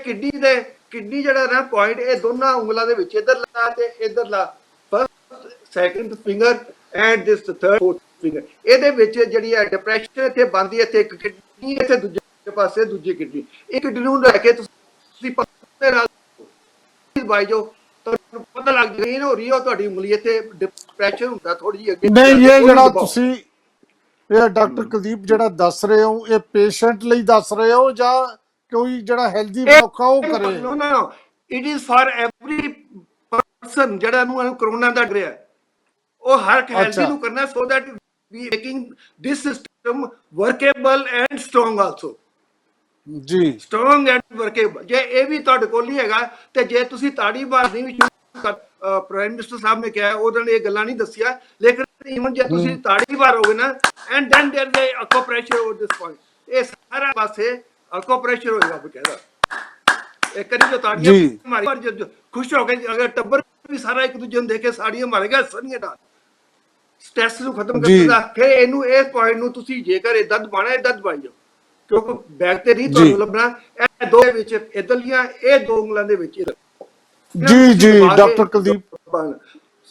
ਕਿਡਨੀ ਜਿਹੜਾ ਨਾ ਪੁਆਇੰਟ, ਇਹ ਦੋਨਾਂ ਉਂਗਲਾਂ ਦੇ ਵਿੱਚ, ਇਧਰਲਾ ਤੇ ਇਧਰਲਾ, first second finger and this third fourth finger, ਇਹਦੇ ਵਿੱਚ ਜਿਹੜੀ ਹੈ ਡਿਪਰੈਸ਼ਨ ਇੱਥੇ ਬਣਦੀ ਹੈ। ਇੱਥੇ ਇੱਕ ਕਿਡਨੀ, ਇੱਥੇ ਦੂਜੇ ਪਾਸੇ ਦੂਜੀ ਕਿਡਨੀ। ਇਹ ਕਿਡਨੀ ਨੂੰ ਲੈ ਕੇ ਤੁਸੀਂ ਪੱਤੇ ਨਾਲ ਦਬਾਈ ਜਾਓ, ਤੁਹਾਨੂੰ ਪਤਾ ਲੱਗ ਜਾਏਗਾ ਇਹ ਹੋ ਰਹੀ ਹੈ ਤੁਹਾਡੀ ਉਂਗਲੀ, ਇੱਥੇ ਡਿਪਰੈਸ਼ਨ ਹੁੰਦਾ ਥੋੜੀ ਜਿਹੀ ਅੱਗੇ। ਨਹੀਂ ਇਹ ਜਿਹੜਾ ਤੁਸੀਂ ਇਹ ਡਾਕਟਰ ਕੁਲਦੀਪ ਜਿਹੜਾ ਦੱਸ ਰਹੇ ਹੋ, ਇਹ ਪੇਸ਼ੈਂਟ ਲਈ ਦੱਸ ਰਹੇ ਹੋ ਜਾਂ ਕੋਈ ਜਿਹੜਾ ਹੈਲਦੀ ਮਨੁੱਖ ਆ ਉਹ ਕਰੇ? No, it is for every person ਜਿਹੜਾ ਨੂੰ ਕਰੋਨਾ ਦਾ ਡਰਿਆ, ਉਹ ਹਰ ਹੈਲਦੀ ਨੂੰ ਕਰਨਾ, so that we making this system workable and strong also. ਜੀ, ਸਟਰੋਂਗ ਐਂਡ ਵਰਕੇਬਲ। ਜੇ ਇਹ ਵੀ ਤੁਹਾਡੇ ਕੋਲ ਨਹੀਂ ਹੈਗਾ, ਤੇ ਜੇ ਤੁਸੀਂ ਤਾੜੀ ਮਾਰਨੀ ਵੀ ਪ੍ਰਾਈਮ ਮਿਨਿਸਟਰ ਸਾਹਿਬ ਨੇ ਕਿਹਾ, ਉਹਨਾਂ ਨੇ ਇਹ ਗੱਲਾਂ ਨਹੀਂ ਦੱਸਿਆ, ਲੇਕਿਨ ਇਵਨ ਜੇ ਤੁਸੀਂ ਤਾੜੀ ਮਾਰੋਗੇ ਨਾ, and then there is acupressure over this point, ਇਹ ਸਾਰਾ ਪਾਸੇ ਅਕੋ ਪ੍ਰੈਸ਼ਰ ਹੋਏਗਾ ਬਕਾਇਦਾ। ਇੱਕ ਵਾਰੀ ਜੋ ਤਾੜੀਆਂ ਮਾਰੀ, ਪਰ ਜੋ ਖੁਸ਼ ਹੋ ਕੇ ਅਗਰ ਟੱਬਰ ਵੀ ਸਾਰਾ ਇੱਕ ਦੂਜੇ ਨੂੰ ਦੇਖ ਕੇ ਸਾੜੀਆਂ ਮਾਰੇਗਾ, ਸਨੀਆਂ ਦਾ ਸਟ੍ਰੈਸ ਨੂੰ ਖਤਮ ਕਰਦਾ। ਫਿਰ ਇਹਨੂੰ ਇਸ ਪੁਆਇੰਟ ਨੂੰ ਤੁਸੀਂ ਜੇਕਰ ਇਦਾਂ ਦਬਾਣਾ, ਇਦਾਂ ਦਬਾਈ ਜਾਓ, ਕਿਉਂਕਿ ਬੈਕ ਤੇ ਨਹੀਂ ਤੁਹਾਨੂੰ ਲੱਭਣਾ। ਇਹ ਦੋ ਵਿੱਚ ਇਧਰਲੀਆਂ, ਇਹ 2 ਉਂਗਲਾਂ ਦੇ ਵਿੱਚ ਜੀ ਡਾਕਟਰ ਕੁਲਦੀਪ,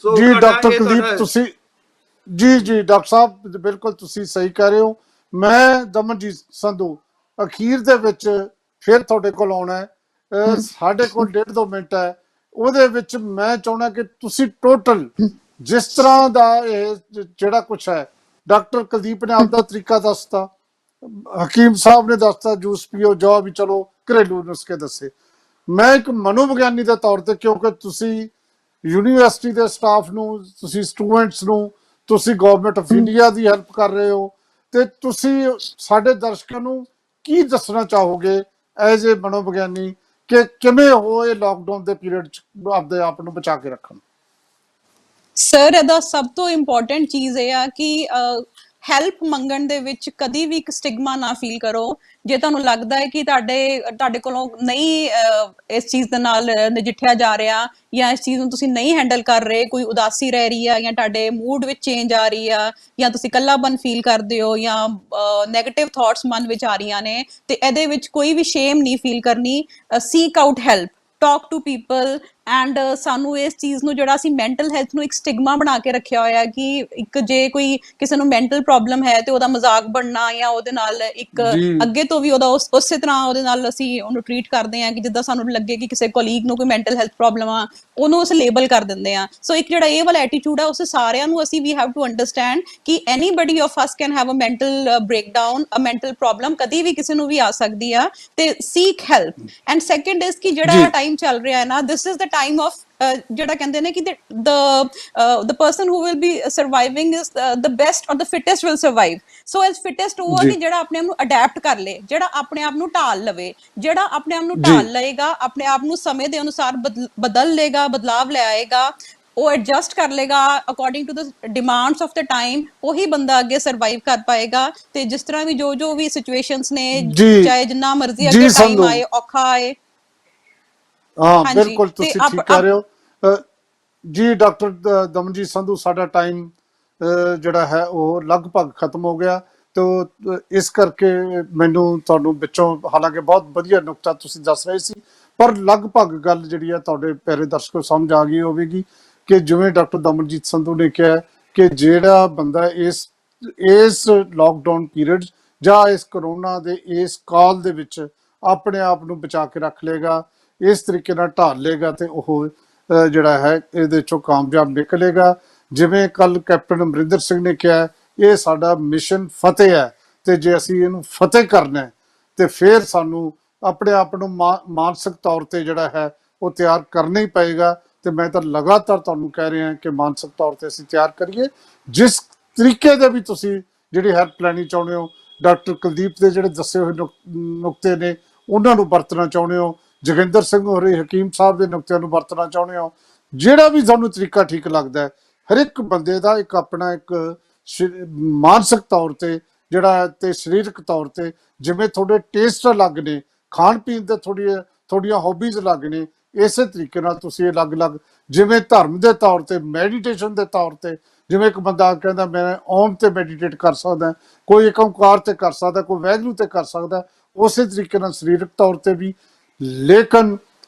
ਜੀ ਡਾਕਟਰ ਕੁਲਦੀਪ ਤੁਸੀਂ ਜੀ ਡਾਕਟਰ ਸਾਹਿਬ ਬਿਲਕੁਲ ਤੁਸੀਂ ਸਹੀ ਕਹਿ ਰਹੇ ਹੋ। ਮੈਂ ਦਮਨਜੀਤ ਸੰਧੂ ਅਖੀਰ ਦੇ ਵਿੱਚ ਫਿਰ ਤੁਹਾਡੇ ਕੋਲ ਆਉਣਾ ਹੈ। ਸਾਡੇ ਕੋਲ 1.5-2 ਮਿੰਟ ਹੈ, ਉਹਦੇ ਵਿੱਚ ਮੈਂ ਚਾਹੁੰਦਾ ਕਿ ਤੁਸੀਂ ਟੋਟਲ ਜਿਸ ਤਰ੍ਹਾਂ ਦਾ ਇਹ ਜਿਹੜਾ ਕੁਛ ਹੈ, ਡਾਕਟਰ ਕੁਲਦੀਪ ਨੇ ਆਪਦਾ ਤਰੀਕਾ ਦੱਸਤਾ, ਹਕੀਮ ਸਾਹਿਬ ਨੇ ਦੱਸਤਾ ਜੂਸ ਪੀਓ ਜੋ ਵੀ, ਚਲੋ ਘਰੇਲੂ ਨੁਸਖੇ ਦੱਸੇ। ਮੈਂ ਇੱਕ ਮਨੋਵਿਗਿਆਨੀ ਦੇ ਤੌਰ ਤੇ, ਕਿਉਂਕਿ ਤੁਸੀਂ ਯੂਨੀਵਰਸਿਟੀ ਦੇ ਸਟਾਫ ਨੂੰ, ਤੁਸੀਂ ਸਟੂਡੈਂਟਸ ਨੂੰ, ਤੁਸੀਂ government of India the help ਕਰ ਰਹੇ ਹੋ, ਤੇ ਤੁਸੀਂ ਸਾਡੇ ਦਰਸ਼ਕਾਂ ਨੂੰ ਕੀ ਦੱਸਣਾ ਚਾਹੋਗੇ ਐਜ਼ ਏ ਮਨੋਵਿਗਿਆਨੀ ਕਿ ਕਿਵੇਂ ਉਹ ਇਹ ਲਾਕਡਾਊਨ ਦੇ ਪੀਰੀਅਡ 'ਚ ਆਪਦੇ ਆਪ ਨੂੰ ਬਚਾ ਕੇ ਰੱਖਣ? ਸਰ ਇਹਦਾ ਸਭ ਤੋਂ ਇੰਪੋਰਟੈਂਟ ਚੀਜ਼ ਇਹ ਆ ਕਿ ਹੈਲਪ ਮੰਗਣ ਦੇ ਵਿੱਚ ਕਦੀ ਵੀ ਇੱਕ ਸਟਿਗਮਾ ਨਾ ਫੀਲ ਕਰੋ। ਜੇ ਤੁਹਾਨੂੰ ਲੱਗਦਾ ਹੈ ਕਿ ਤੁਹਾਡੇ ਕੋਲੋਂ ਨਹੀਂ ਇਸ ਚੀਜ਼ ਦੇ ਨਾਲ ਨਜਿੱਠਿਆ ਜਾ ਰਿਹਾ, ਜਾਂ ਇਸ ਚੀਜ਼ ਨੂੰ ਤੁਸੀਂ ਨਹੀਂ ਹੈਂਡਲ ਕਰ ਰਹੇ, ਕੋਈ ਉਦਾਸੀ ਰਹਿ ਰਹੀ ਆ, ਜਾਂ ਤੁਹਾਡੇ ਮੂਡ ਵਿੱਚ ਚੇਂਜ ਆ ਰਹੀ ਆ, ਜਾਂ ਤੁਸੀਂ ਇਕੱਲਾਪਨ ਫੀਲ ਕਰਦੇ ਹੋ, ਜਾਂ ਨੈਗੇਟਿਵ ਥਾਟਸ ਮਨ ਵਿੱਚ ਆ ਰਹੀਆਂ ਨੇ, ਤੇ ਇਹਦੇ ਵਿੱਚ ਕੋਈ ਵੀ ਸ਼ੇਮ ਨਹੀਂ ਫੀਲ ਕਰਨੀ। Seek out help, talk to people. And ਸਾਨੂੰ ਇਸ ਚੀਜ਼ ਨੂੰ, ਜਿਹੜਾ ਅਸੀਂ ਮੈਂਟਲ ਹੈਲਥ ਨੂੰ ਇੱਕ ਸਟਿਗਮਾ ਬਣਾ ਕੇ ਰੱਖਿਆ ਹੋਇਆ ਕਿ ਇੱਕ ਜੇ ਕੋਈ ਕਿਸੇ ਨੂੰ ਮੈਂਟਲ ਪ੍ਰੋਬਲਮ ਹੈ ਤੇ ਉਹਦਾ ਮਜ਼ਾਕ ਬਣਨਾ, ਜਾਂ ਉਹਦੇ ਨਾਲ ਇੱਕ ਅੱਗੇ ਤੋਂ ਵੀ ਉਹਦਾ ਉਸੇ ਤਰ੍ਹਾਂ ਉਹਦੇ ਨਾਲ ਅਸੀਂ ਉਹਨੂੰ ਟ੍ਰੀਟ ਕਰਦੇ ਹਾਂ ਕਿ ਜਿੱਦਾਂ ਸਾਨੂੰ ਲੱਗੇ ਕਿ ਕਿਸੇ ਕੋਲੀਗ ਨੂੰ ਕੋਈ ਮੈਂਟਲ ਹੈਲਥ ਪ੍ਰੋਬਲਮ ਆ, ਉਹਨੂੰ ਅਸੀਂ ਲੇਬਲ ਕਰ ਦਿੰਦੇ ਆ। ਸੋ ਇੱਕ ਜਿਹੜਾ ਇਹ ਵਾਲਾ ਐਟੀਟਿਊਡ ਆ, ਉਸ ਸਾਰਿਆਂ ਨੂੰ ਅਸੀਂ ਵੀ ਹੈਵ ਟੂ ਅੰਡਰਸਟੈਂਡ ਕਿ anybody of us can have a mental breakdown, a mental problem ਕਦੀ ਵੀ ਕਿਸੇ ਨੂੰ ਵੀ ਆ ਸਕਦੀ ਆ, ਤੇ seek help. And second is ਕਿ ਜਿਹੜਾ ਟਾਈਮ ਚੱਲ ਰਿਹਾ ਹੈ ਨਾ, this is the time of ਜਿਹੜਾ ਕਹਿੰਦੇ ਨੇ ਕਿ the person who will be surviving is the best or the fittest will survive. So as fittest ਉਹ ਕਿ ਜਿਹੜਾ ਆਪਣੇ ਆਪ ਨੂੰ ਅਡੈਪਟ ਕਰ ਲੇ, ਜਿਹੜਾ ਆਪਣੇ ਆਪ ਨੂੰ ਢਾਲ ਲਵੇ, ਜਿਹੜਾ ਆਪਣੇ ਆਪ ਨੂੰ ਢਾਲ ਲਏਗਾ, ਆਪਣੇ ਆਪ ਨੂੰ ਸਮੇਂ ਦੇ ਅਨੁਸਾਰ ਬਦਲ ਲੇਗਾ, ਬਦਲਾਵ ਲੈ ਆਏਗਾ, ਉਹ ਐਡਜਸਟ ਕਰ ਲੇਗਾ according to the demands of the time, ਉਹੀ ਬੰਦਾ ਅੱਗੇ ਸਰਵਾਈਵ ਕਰ ਪਾਏਗਾ। ਤੇ ਜਿਸ ਤਰ੍ਹਾਂ ਵੀ ਜੋ ਵੀ ਸਿਚੁਏਸ਼ਨਸ ਨੇ, ਚਾਹੇ ਜਿੰਨਾ ਮਰਜ਼ੀ ਅੱਗੇ ਟਾਈਮ ਆਏ, ਔਖਾ ਆਏ। ਹਾਂ ਬਿਲਕੁਲ ਤੁਸੀਂ ਠੀਕ ਕਹਿ ਰਹੇ ਹੋ ਜੀ ਡਾਕਟਰ ਦਮਨਜੀਤ ਸੰਧੂ। ਸਾਡਾ ਟਾਈਮ ਜਿਹੜਾ ਹੈ ਉਹ ਲਗਭਗ ਖਤਮ ਹੋ ਗਿਆ, ਤੇ ਇਸ ਕਰਕੇ ਮੈਨੂੰ ਤੁਹਾਨੂੰ ਵਿੱਚੋਂ, ਹਾਲਾਂਕਿ ਬਹੁਤ ਵਧੀਆ ਨੁਕਤਾ ਤੁਸੀਂ ਦੱਸ ਰਹੇ ਸੀ, ਪਰ ਲਗਭਗ ਗੱਲ ਜਿਹੜੀ ਆ ਤੁਹਾਡੇ ਪਿਆਰੇ ਦਰਸ਼ਕੋ ਸਮਝ ਆ ਗਈ ਹੋਵੇਗੀ ਕਿ ਜਿਵੇਂ ਡਾਕਟਰ ਦਮਨਜੀਤ ਸੰਧੂ ਨੇ ਕਿਹਾ ਕਿ ਜਿਹੜਾ ਬੰਦਾ ਇਸ ਲਾਕਡਾਊਨ ਪੀਰੀਅਡ ਜਾਂ ਇਸ ਕਰੋਨਾ ਦੇ ਇਸ ਕਾਲ ਦੇ ਵਿੱਚ ਆਪਣੇ ਆਪ ਨੂੰ ਬਚਾ ਕੇ ਰੱਖ ਲੇਗਾ, ਇਸ ਤਰੀਕੇ ਨਾਲ ਢਾਲ ਲੇਗਾ ਤੇ ਉਹ ਜਿਹੜਾ ਹੈ ਇਹਦੇ ਚੋਂ ਕਾਮਯਾਬ ਨਿਕਲੇਗਾ। ਜਿਵੇਂ ਕੱਲ ਕੈਪਟਨ ਅਮਰਿੰਦਰ ਸਿੰਘ ਨੇ ਕਿਹਾ, ਇਹ ਸਾਡਾ ਮਿਸ਼ਨ ਫਤਿਹ ਹੈ ਤੇ ਜੇ ਅਸੀਂ ਇਹਨੂੰ ਫਤਿਹ ਕਰਨਾ ਹੈ ਤੇ ਫਿਰ ਸਾਨੂੰ ਆਪਣੇ ਆਪ ਨੂੰ ਮਾਨਸਿਕ ਤੌਰ ਤੇ ਜਿਹੜਾ ਹੈ ਉਹ ਤਿਆਰ ਕਰਨਾ ਹੀ ਪਏਗਾ। ਤੇ ਮੈਂ ਤਾਂ ਲਗਾਤਾਰ ਤੁਹਾਨੂੰ ਕਹਿ ਰਿਹਾ ਕਿ ਮਾਨਸਿਕ ਤੌਰ ਤੇ ਅਸੀਂ ਤਿਆਰ ਕਰੀਏ। ਜਿਸ ਤਰੀਕੇ ਦੇ ਵੀ ਤੁਸੀਂ ਜਿਹੜੀ ਹੈਲਪ ਲੈਣੀ ਚਾਹੁੰਦੇ ਹੋ, ਡਾਕਟਰ ਕੁਲਦੀਪ ਦੇ ਜਿਹੜੇ ਦੱਸੇ ਹੋਏ ਨੁਕਤੇ ਨੇ ਉਹਨਾਂ ਨੂੰ ਵਰਤਣਾ ਚਾਹੁੰਦੇ ਹੋ, ਜੋਗਿੰਦਰ ਸਿੰਘ ਹੋਰੀ ਹਕੀਮ ਸਾਹਿਬ ਦੇ ਨੁਕਤਿਆਂ ਨੂੰ ਵਰਤਣਾ ਚਾਹੁੰਦੇ ਹੋ, ਜਿਹੜਾ ਵੀ ਤੁਹਾਨੂੰ ਤਰੀਕਾ ਠੀਕ ਲੱਗਦਾ ਹੈ। ਹਰ ਇੱਕ ਬੰਦੇ ਦਾ ਇੱਕ ਆਪਣਾ ਇੱਕ ਮਾਨਸਿਕ ਤੌਰ ਤੇ ਜਿਹੜਾ ਤੇ ਸਰੀਰਕ ਤੌਰ ਤੇ ਜਿਵੇਂ ਤੁਹਾਡੇ ਟੇਸਟ ਅਲੱਗ ਨੇ, ਖਾਣ ਪੀਣ ਦੇ ਥੋੜੀਆਂ ਹੌਬੀਜ਼ ਅਲੱਗ ਨੇ, ਇਸੇ ਤਰੀਕੇ ਨਾਲ ਤੁਸੀਂ ਅਲੱਗ-ਅਲੱਗ ਜਿਵੇਂ ਧਰਮ ਦੇ ਤੌਰ ਤੇ, ਮੈਡੀਟੇਸ਼ਨ ਦੇ ਤੌਰ ਤੇ, ਜਿਵੇਂ ਇੱਕ ਬੰਦਾ ਕਹਿੰਦਾ ਮੈਂ ਓਮ ਤੇ ਮੈਡੀਟੇਟ ਕਰ ਸਕਦਾ, ਕੋਈ ਏਕ ਓਂਕਾਰ ਤੇ ਕਰ ਸਕਦਾ, ਕੋਈ ਵਾਹਿਗੁਰੂ ਤੇ ਕਰ ਸਕਦਾ, ਉਸੇ ਤਰੀਕੇ ਨਾਲ ਸਰੀਰਕ ਤੌਰ ਤੇ ਵੀ। ਲੇਕਿਨ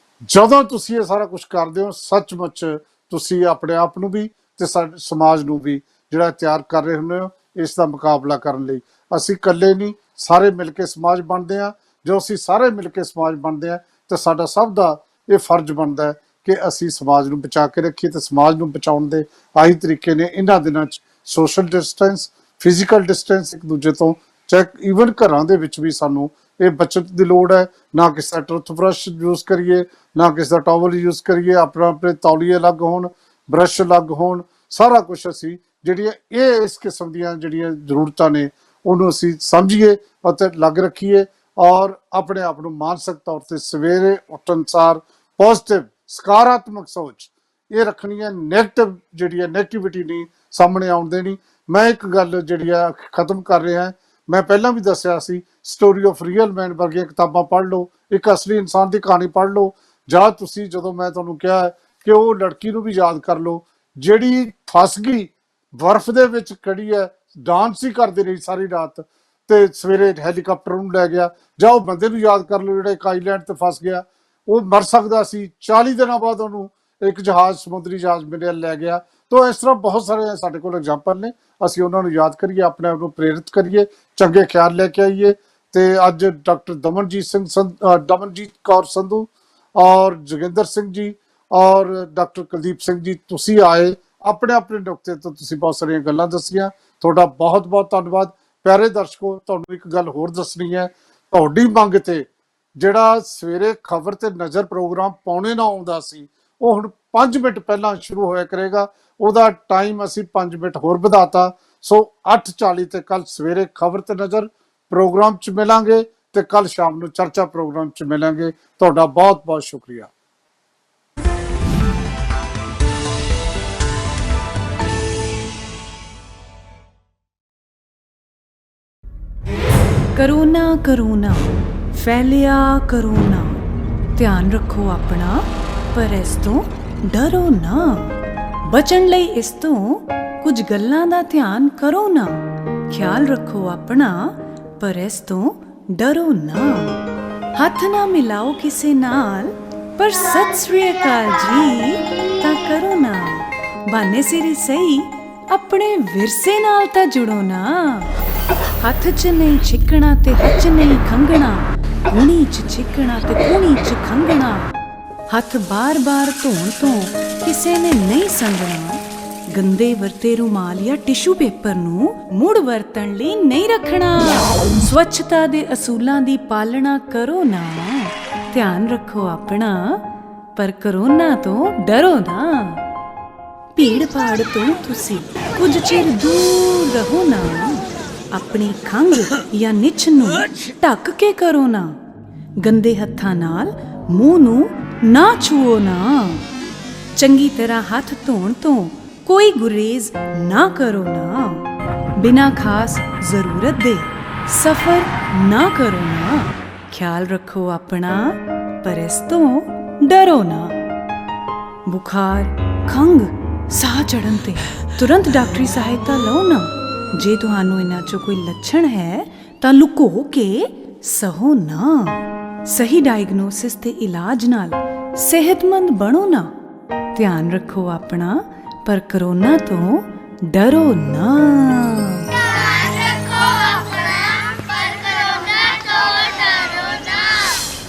ਜਦੋਂ ਤੁਸੀਂ ਇਹ ਸਾਰਾ ਕੁਝ ਕਰਦੇ ਹੋ, ਸੱਚਮੁੱਚ ਤੁਸੀਂ ਆਪਣੇ ਆਪ ਨੂੰ ਵੀ ਤੇ ਸਮਾਜ ਨੂੰ ਵੀ ਜਿਹੜਾ ਤਿਆਰ ਕਰ ਰਹੇ ਹੁੰਦੇ ਹੋ ਇਸ ਦਾ ਮੁਕਾਬਲਾ ਕਰਨ ਲਈ। ਅਸੀਂ ਇਕੱਲੇ ਨਹੀਂ, ਸਾਰੇ ਮਿਲ ਕੇ ਸਮਾਜ ਬਣਦੇ ਹਾਂ। ਜੋ ਅਸੀਂ ਸਾਰੇ ਮਿਲ ਕੇ ਸਮਾਜ ਬਣਦੇ ਹਾਂ ਤੇ ਸਾਡਾ ਸਭ ਦਾ ਇਹ ਫਰਜ਼ ਬਣਦਾ ਹੈ ਕਿ ਅਸੀਂ ਸਮਾਜ ਨੂੰ ਬਚਾ ਕੇ ਰੱਖੀਏ। ਤੇ ਸਮਾਜ ਨੂੰ ਬਚਾਉਣ ਦੇ ਆਹੀ ਤਰੀਕੇ ਨੇ ਇਹਨਾਂ ਦਿਨਾਂ 'ਚ ਸੋਸ਼ਲ ਡਿਸਟੈਂਸ, ਫਿਜ਼ੀਕਲ ਡਿਸਟੈਂਸ, ਇੱਕ ਦੂਜੇ ਤੋਂ ਚੈੱਕ। ਈਵਨ ਘਰਾਂ ਦੇ ਵਿੱਚ ਵੀ ਸਾਨੂੰ ਇਹ ਬਚਤ ਦੀ ਲੋੜ ਹੈ। ਨਾ ਕਿਸੇ ਦਾ ਟੂਥਬ੍ਰਸ਼ ਯੂਜ਼ ਕਰੀਏ, ਨਾ ਕਿਸੇ ਦਾ ਟਾਵਲ ਯੂਜ਼ ਕਰੀਏ, ਆਪਣੇ ਤੌਲੀਏ ਅਲੱਗ ਹੋਣ, ਬਰਸ਼ ਅਲੱਗ ਹੋਣ, ਸਾਰਾ ਕੁਝ ਅਸੀਂ ਜਿਹੜੀਆਂ ਇਹ ਇਸ ਕਿਸਮ ਦੀਆਂ ਜਿਹੜੀਆਂ ਜ਼ਰੂਰਤਾਂ ਨੇ ਉਹਨੂੰ ਅਸੀਂ ਸਮਝੀਏ ਅਤੇ ਲੱਗ ਰੱਖੀਏ। ਔਰ ਆਪਣੇ ਆਪ ਨੂੰ ਮਾਨਸਿਕ ਤੌਰ ਤੇ ਸਵੇਰੇ ਉੱਠਣ ਸਾਰ ਪੋਜ਼ਿਟਿਵ ਸਕਾਰਾਤਮਕ ਸੋਚ ਇਹ ਰੱਖਣੀ ਹੈ। ਨੈਗੇਟਿਵਿਟੀ ਨਹੀਂ ਸਾਹਮਣੇ ਆਉਣ ਦੇਣੀ। ਮੈਂ ਇੱਕ ਗੱਲ ਜਿਹੜੀ ਆ ਖਤਮ ਕਰ ਰਿਹਾ, ਮੈਂ ਪਹਿਲਾਂ ਵੀ ਦੱਸਿਆ ਸੀ, ਸਟੋਰੀ ਆਫ ਰੀਅਲ ਮੈਨ ਵਰਗੀਆਂ ਕਿਤਾਬਾਂ ਪੜ੍ਹ ਲਓ, ਇੱਕ ਅਸਲੀ ਇਨਸਾਨ ਦੀ ਕਹਾਣੀ ਪੜ੍ਹ ਲਓ, ਜਾਂ ਤੁਸੀਂ ਜਦੋਂ ਮੈਂ ਤੁਹਾਨੂੰ ਕਿਹਾ ਕਿ ਉਹ ਲੜਕੀ ਨੂੰ ਵੀ ਯਾਦ ਕਰ ਲਓ ਜਿਹੜੀ ਫਸ ਗਈ, ਬਰਫ਼ ਦੇ ਵਿੱਚ ਖੜੀ ਹੈ, ਡਾਂਸ ਹੀ ਕਰਦੀ ਰਹੀ ਸਾਰੀ ਰਾਤ ਤੇ ਸਵੇਰੇ ਹੈਲੀਕਾਪਟਰ ਨੂੰ ਲੈ ਗਿਆ। ਜਾਂ ਉਹ ਬੰਦੇ ਨੂੰ ਯਾਦ ਕਰ ਲਓ ਜਿਹੜਾ ਇੱਕ ਆਈਲੈਂਡ ਤੇ ਫਸ ਗਿਆ, ਉਹ ਮਰ ਸਕਦਾ ਸੀ, 40 ਦਿਨਾਂ ਬਾਅਦ ਉਹਨੂੰ ਇੱਕ ਜਹਾਜ਼, ਸਮੁੰਦਰੀ ਜਹਾਜ਼ ਮਿਲਿਆ, ਲੈ ਗਿਆ। ਤਾਂ ਇਸ ਤਰ੍ਹਾਂ ਬਹੁਤ ਸਾਰੇ ਸਾਡੇ ਕੋਲ ਐਗਜ਼ਾਮਪਲ ਨੇ। ਅਸੀਂ ਉਹਨਾਂ ਨੂੰ ਯਾਦ ਕਰੀਏ, ਆਪਣੇ ਆਪ ਨੂੰ ਪ੍ਰੇਰਿਤ ਕਰੀਏ, ਚੰਗੇ ਖਿਆਲ ਲੈ ਕੇ ਆਈਏ। ਤੇ ਅੱਜ ਡਾਕਟਰ ਦਮਨਜੀਤ ਕੌਰ ਸੰਧੂ ਔਰ ਜੋਗਿੰਦਰ ਸਿੰਘ ਜੀ ਔਰ ਡਾਕਟਰ ਕੁਲਦੀਪ ਸਿੰਘ ਜੀ, ਤੁਸੀਂ ਆਏ, ਆਪਣੇ ਆਪਣੇ ਨੁਕਤੇ ਤੋਂ ਤੁਸੀਂ ਬਹੁਤ ਸਾਰੀਆਂ ਗੱਲਾਂ ਦੱਸੀਆਂ। ਤੁਹਾਡਾ ਬਹੁਤ ਬਹੁਤ ਧੰਨਵਾਦ। ਪਿਆਰੇ ਦਰਸ਼ਕੋ, ਤੁਹਾਨੂੰ ਇੱਕ ਗੱਲ ਹੋਰ ਦੱਸਣੀ ਹੈ। ਤੁਹਾਡੀ ਮੰਗ ਤੇ ਜਿਹੜਾ ਸਵੇਰੇ ਖਬਰ ਤੇ ਨਜ਼ਰ ਪ੍ਰੋਗਰਾਮ ਪੌਣੇ 9 ਆਉਂਦਾ ਸੀ, ਉਹ ਹੁਣ 5 ਮਿੰਟ ਪਹਿਲਾਂ ਸ਼ੁਰੂ ਹੋਇਆ ਕਰੇਗਾ। ਉਹਦਾ ਟਾਈਮ ਅਸੀਂ 5 ਮਿੰਟ ਹੋਰ ਵਧਾਤਾ। ਸੋ 8:40 ਤੇ ਕੱਲ ਸਵੇਰੇ ਖਬਰ ਤੇ ਨਜ਼ਰ ਪ੍ਰੋਗਰਾਮ 'ਚ ਮਿਲਾਂਗੇ ਤੇ ਕੱਲ ਸ਼ਾਮ ਨੂੰ ਚਰਚਾ ਪ੍ਰੋਗਰਾਮ 'ਚ ਮਿਲਾਂਗੇ। ਤੁਹਾਡਾ ਬਹੁਤ ਬਹੁਤ ਸ਼ੁਕਰੀਆ। ਕਰੋਨਾ ਕਰੋਨਾ ਫੈਲਿਆ ਕਰੋਨਾ, ਧਿਆਨ ਰੱਖੋ ਆਪਣਾ, ਪਰ ਇਸ ਤੋਂ ਡਰੋ ਨਾ। ਬਚਣ ਲਈ ਇਸ ਤੋਂ ਕੁਝ ਗੱਲਾਂ ਦਾ ਧਿਆਨ ਕਰੋ ਨਾ। ਖਿਆਲ ਰੱਖੋ ਆਪਣਾ, ਪਰ ਇਸ ਤੋਂ ਡਰੋ ਨਾ। ਹੱਥ ਨਾ ਮਿਲਾਓ ਕਿਸੇ ਨਾਲ, ਪਰ ਸਤਿ ਸ੍ਰੀ ਅਕਾਲ ਜੀ ਤਾਂ ਕਰੋ ਨਾ। ਬਹਾਨੇ ਸਿਰ ਸਹੀ, ਆਪਣੇ ਵਿਰਸੇ ਨਾਲ ਤਾਂ ਜੁੜੋ ਨਾ। ਹੱਥ 'ਚ ਨਹੀਂ ਛਿੱਕਣਾ ਤੇ ਹੱਥ 'ਚ ਨਹੀਂ ਖੰਘਣਾ, ਕੂਣੀ 'ਚ ਛਿੱਕਣਾ ਤੇ ਕੂਣੀ 'ਚ ਖੰਘਣਾ। ਹੱਥ ਬਾਰ-ਬਾਰ ਧੋਣ ਤੋਂ ਕਿਸੇ ਨੇ ਨਹੀਂ ਸੰਗਣਾ। ਗੰਦੇ ਵਰਤੇ ਰੁਮਾਲ ਜਾਂ ਟਿਸ਼ੂ ਪੇਪਰ ਨੂੰ ਮੁੜ ਵਰਤਣ ਲਈ ਨਹੀਂ ਰੱਖਣਾ। ਸਵੱਛਤਾ ਦੇ ਅਸੂਲਾਂ ਦੀ ਪਾਲਣਾ ਕਰੋ ਨਾ। ਧਿਆਨ ਰੱਖੋ ਆਪਣਾ, ਪਰ ਕਰੋਨਾ ਤੋਂ ਡਰੋ ਨਾ। ਭੀੜ ਭਾੜ ਤੋਂ ਤੁਸੀਂ ਕੁਝ ਚਿਰ ਦੂਰ ਰਹੋ ਨਾ। ਆਪਣੀ ਖੰਘ ਜਾਂ ਨਿੱਛ ਨੂੰ ਢੱਕ ਕੇ ਕਰੋ ਨਾ। ਗੰਦੇ ਹੱਥਾਂ ਨਾਲ ਮੂੰਹ ਨੂੰ ਨਾ ਛੂਓ ਨਾ। ਚੰਗੀ ਤਰ੍ਹਾਂ ਹੱਥ ਧੋਣ ਤੋਂ ਕੋਈ ਗੁਰੇਜ਼ ਨਾ ਕਰੋ ਨਾ। ਬਿਨਾਂ ਖਾਸ ਜ਼ਰੂਰਤ ਦੇ ਸਫ਼ਰ ਨਾ ਕਰੋ ਨਾ। ਖਿਆਲ ਰੱਖੋ ਆਪਣਾ, ਪਰ ਇਸ ਤੋਂ ਡਰੋ ਨਾ। ਬੁਖਾਰ, ਖੰਘ, ਸਾਹ ਚੜ੍ਹਨ ਤੇ ਤੁਰੰਤ ਡਾਕਟਰੀ ਸਹਾਇਤਾ ਲਓ ਨਾ। ਜੇ ਤੁਹਾਨੂੰ ਇਹਨਾਂ 'ਚੋਂ ਕੋਈ ਲੱਛਣ ਹੈ ਤਾਂ ਲੁਕੋ ਕੇ ਸਹੋ ਨਾ। ਸਹੀ ਡਾਇਗਨੋਸਿਸ ਤੇ ਇਲਾਜ ਨਾਲ ਸਿਹਤਮੰਦ ਬਣੋ ਨਾ। ਧਿਆਨ ਰੱਖੋ ਆਪਣਾ, ਪਰ ਕਰੋਨਾ ਤੋਂ ਡਰੋ ਨਾ।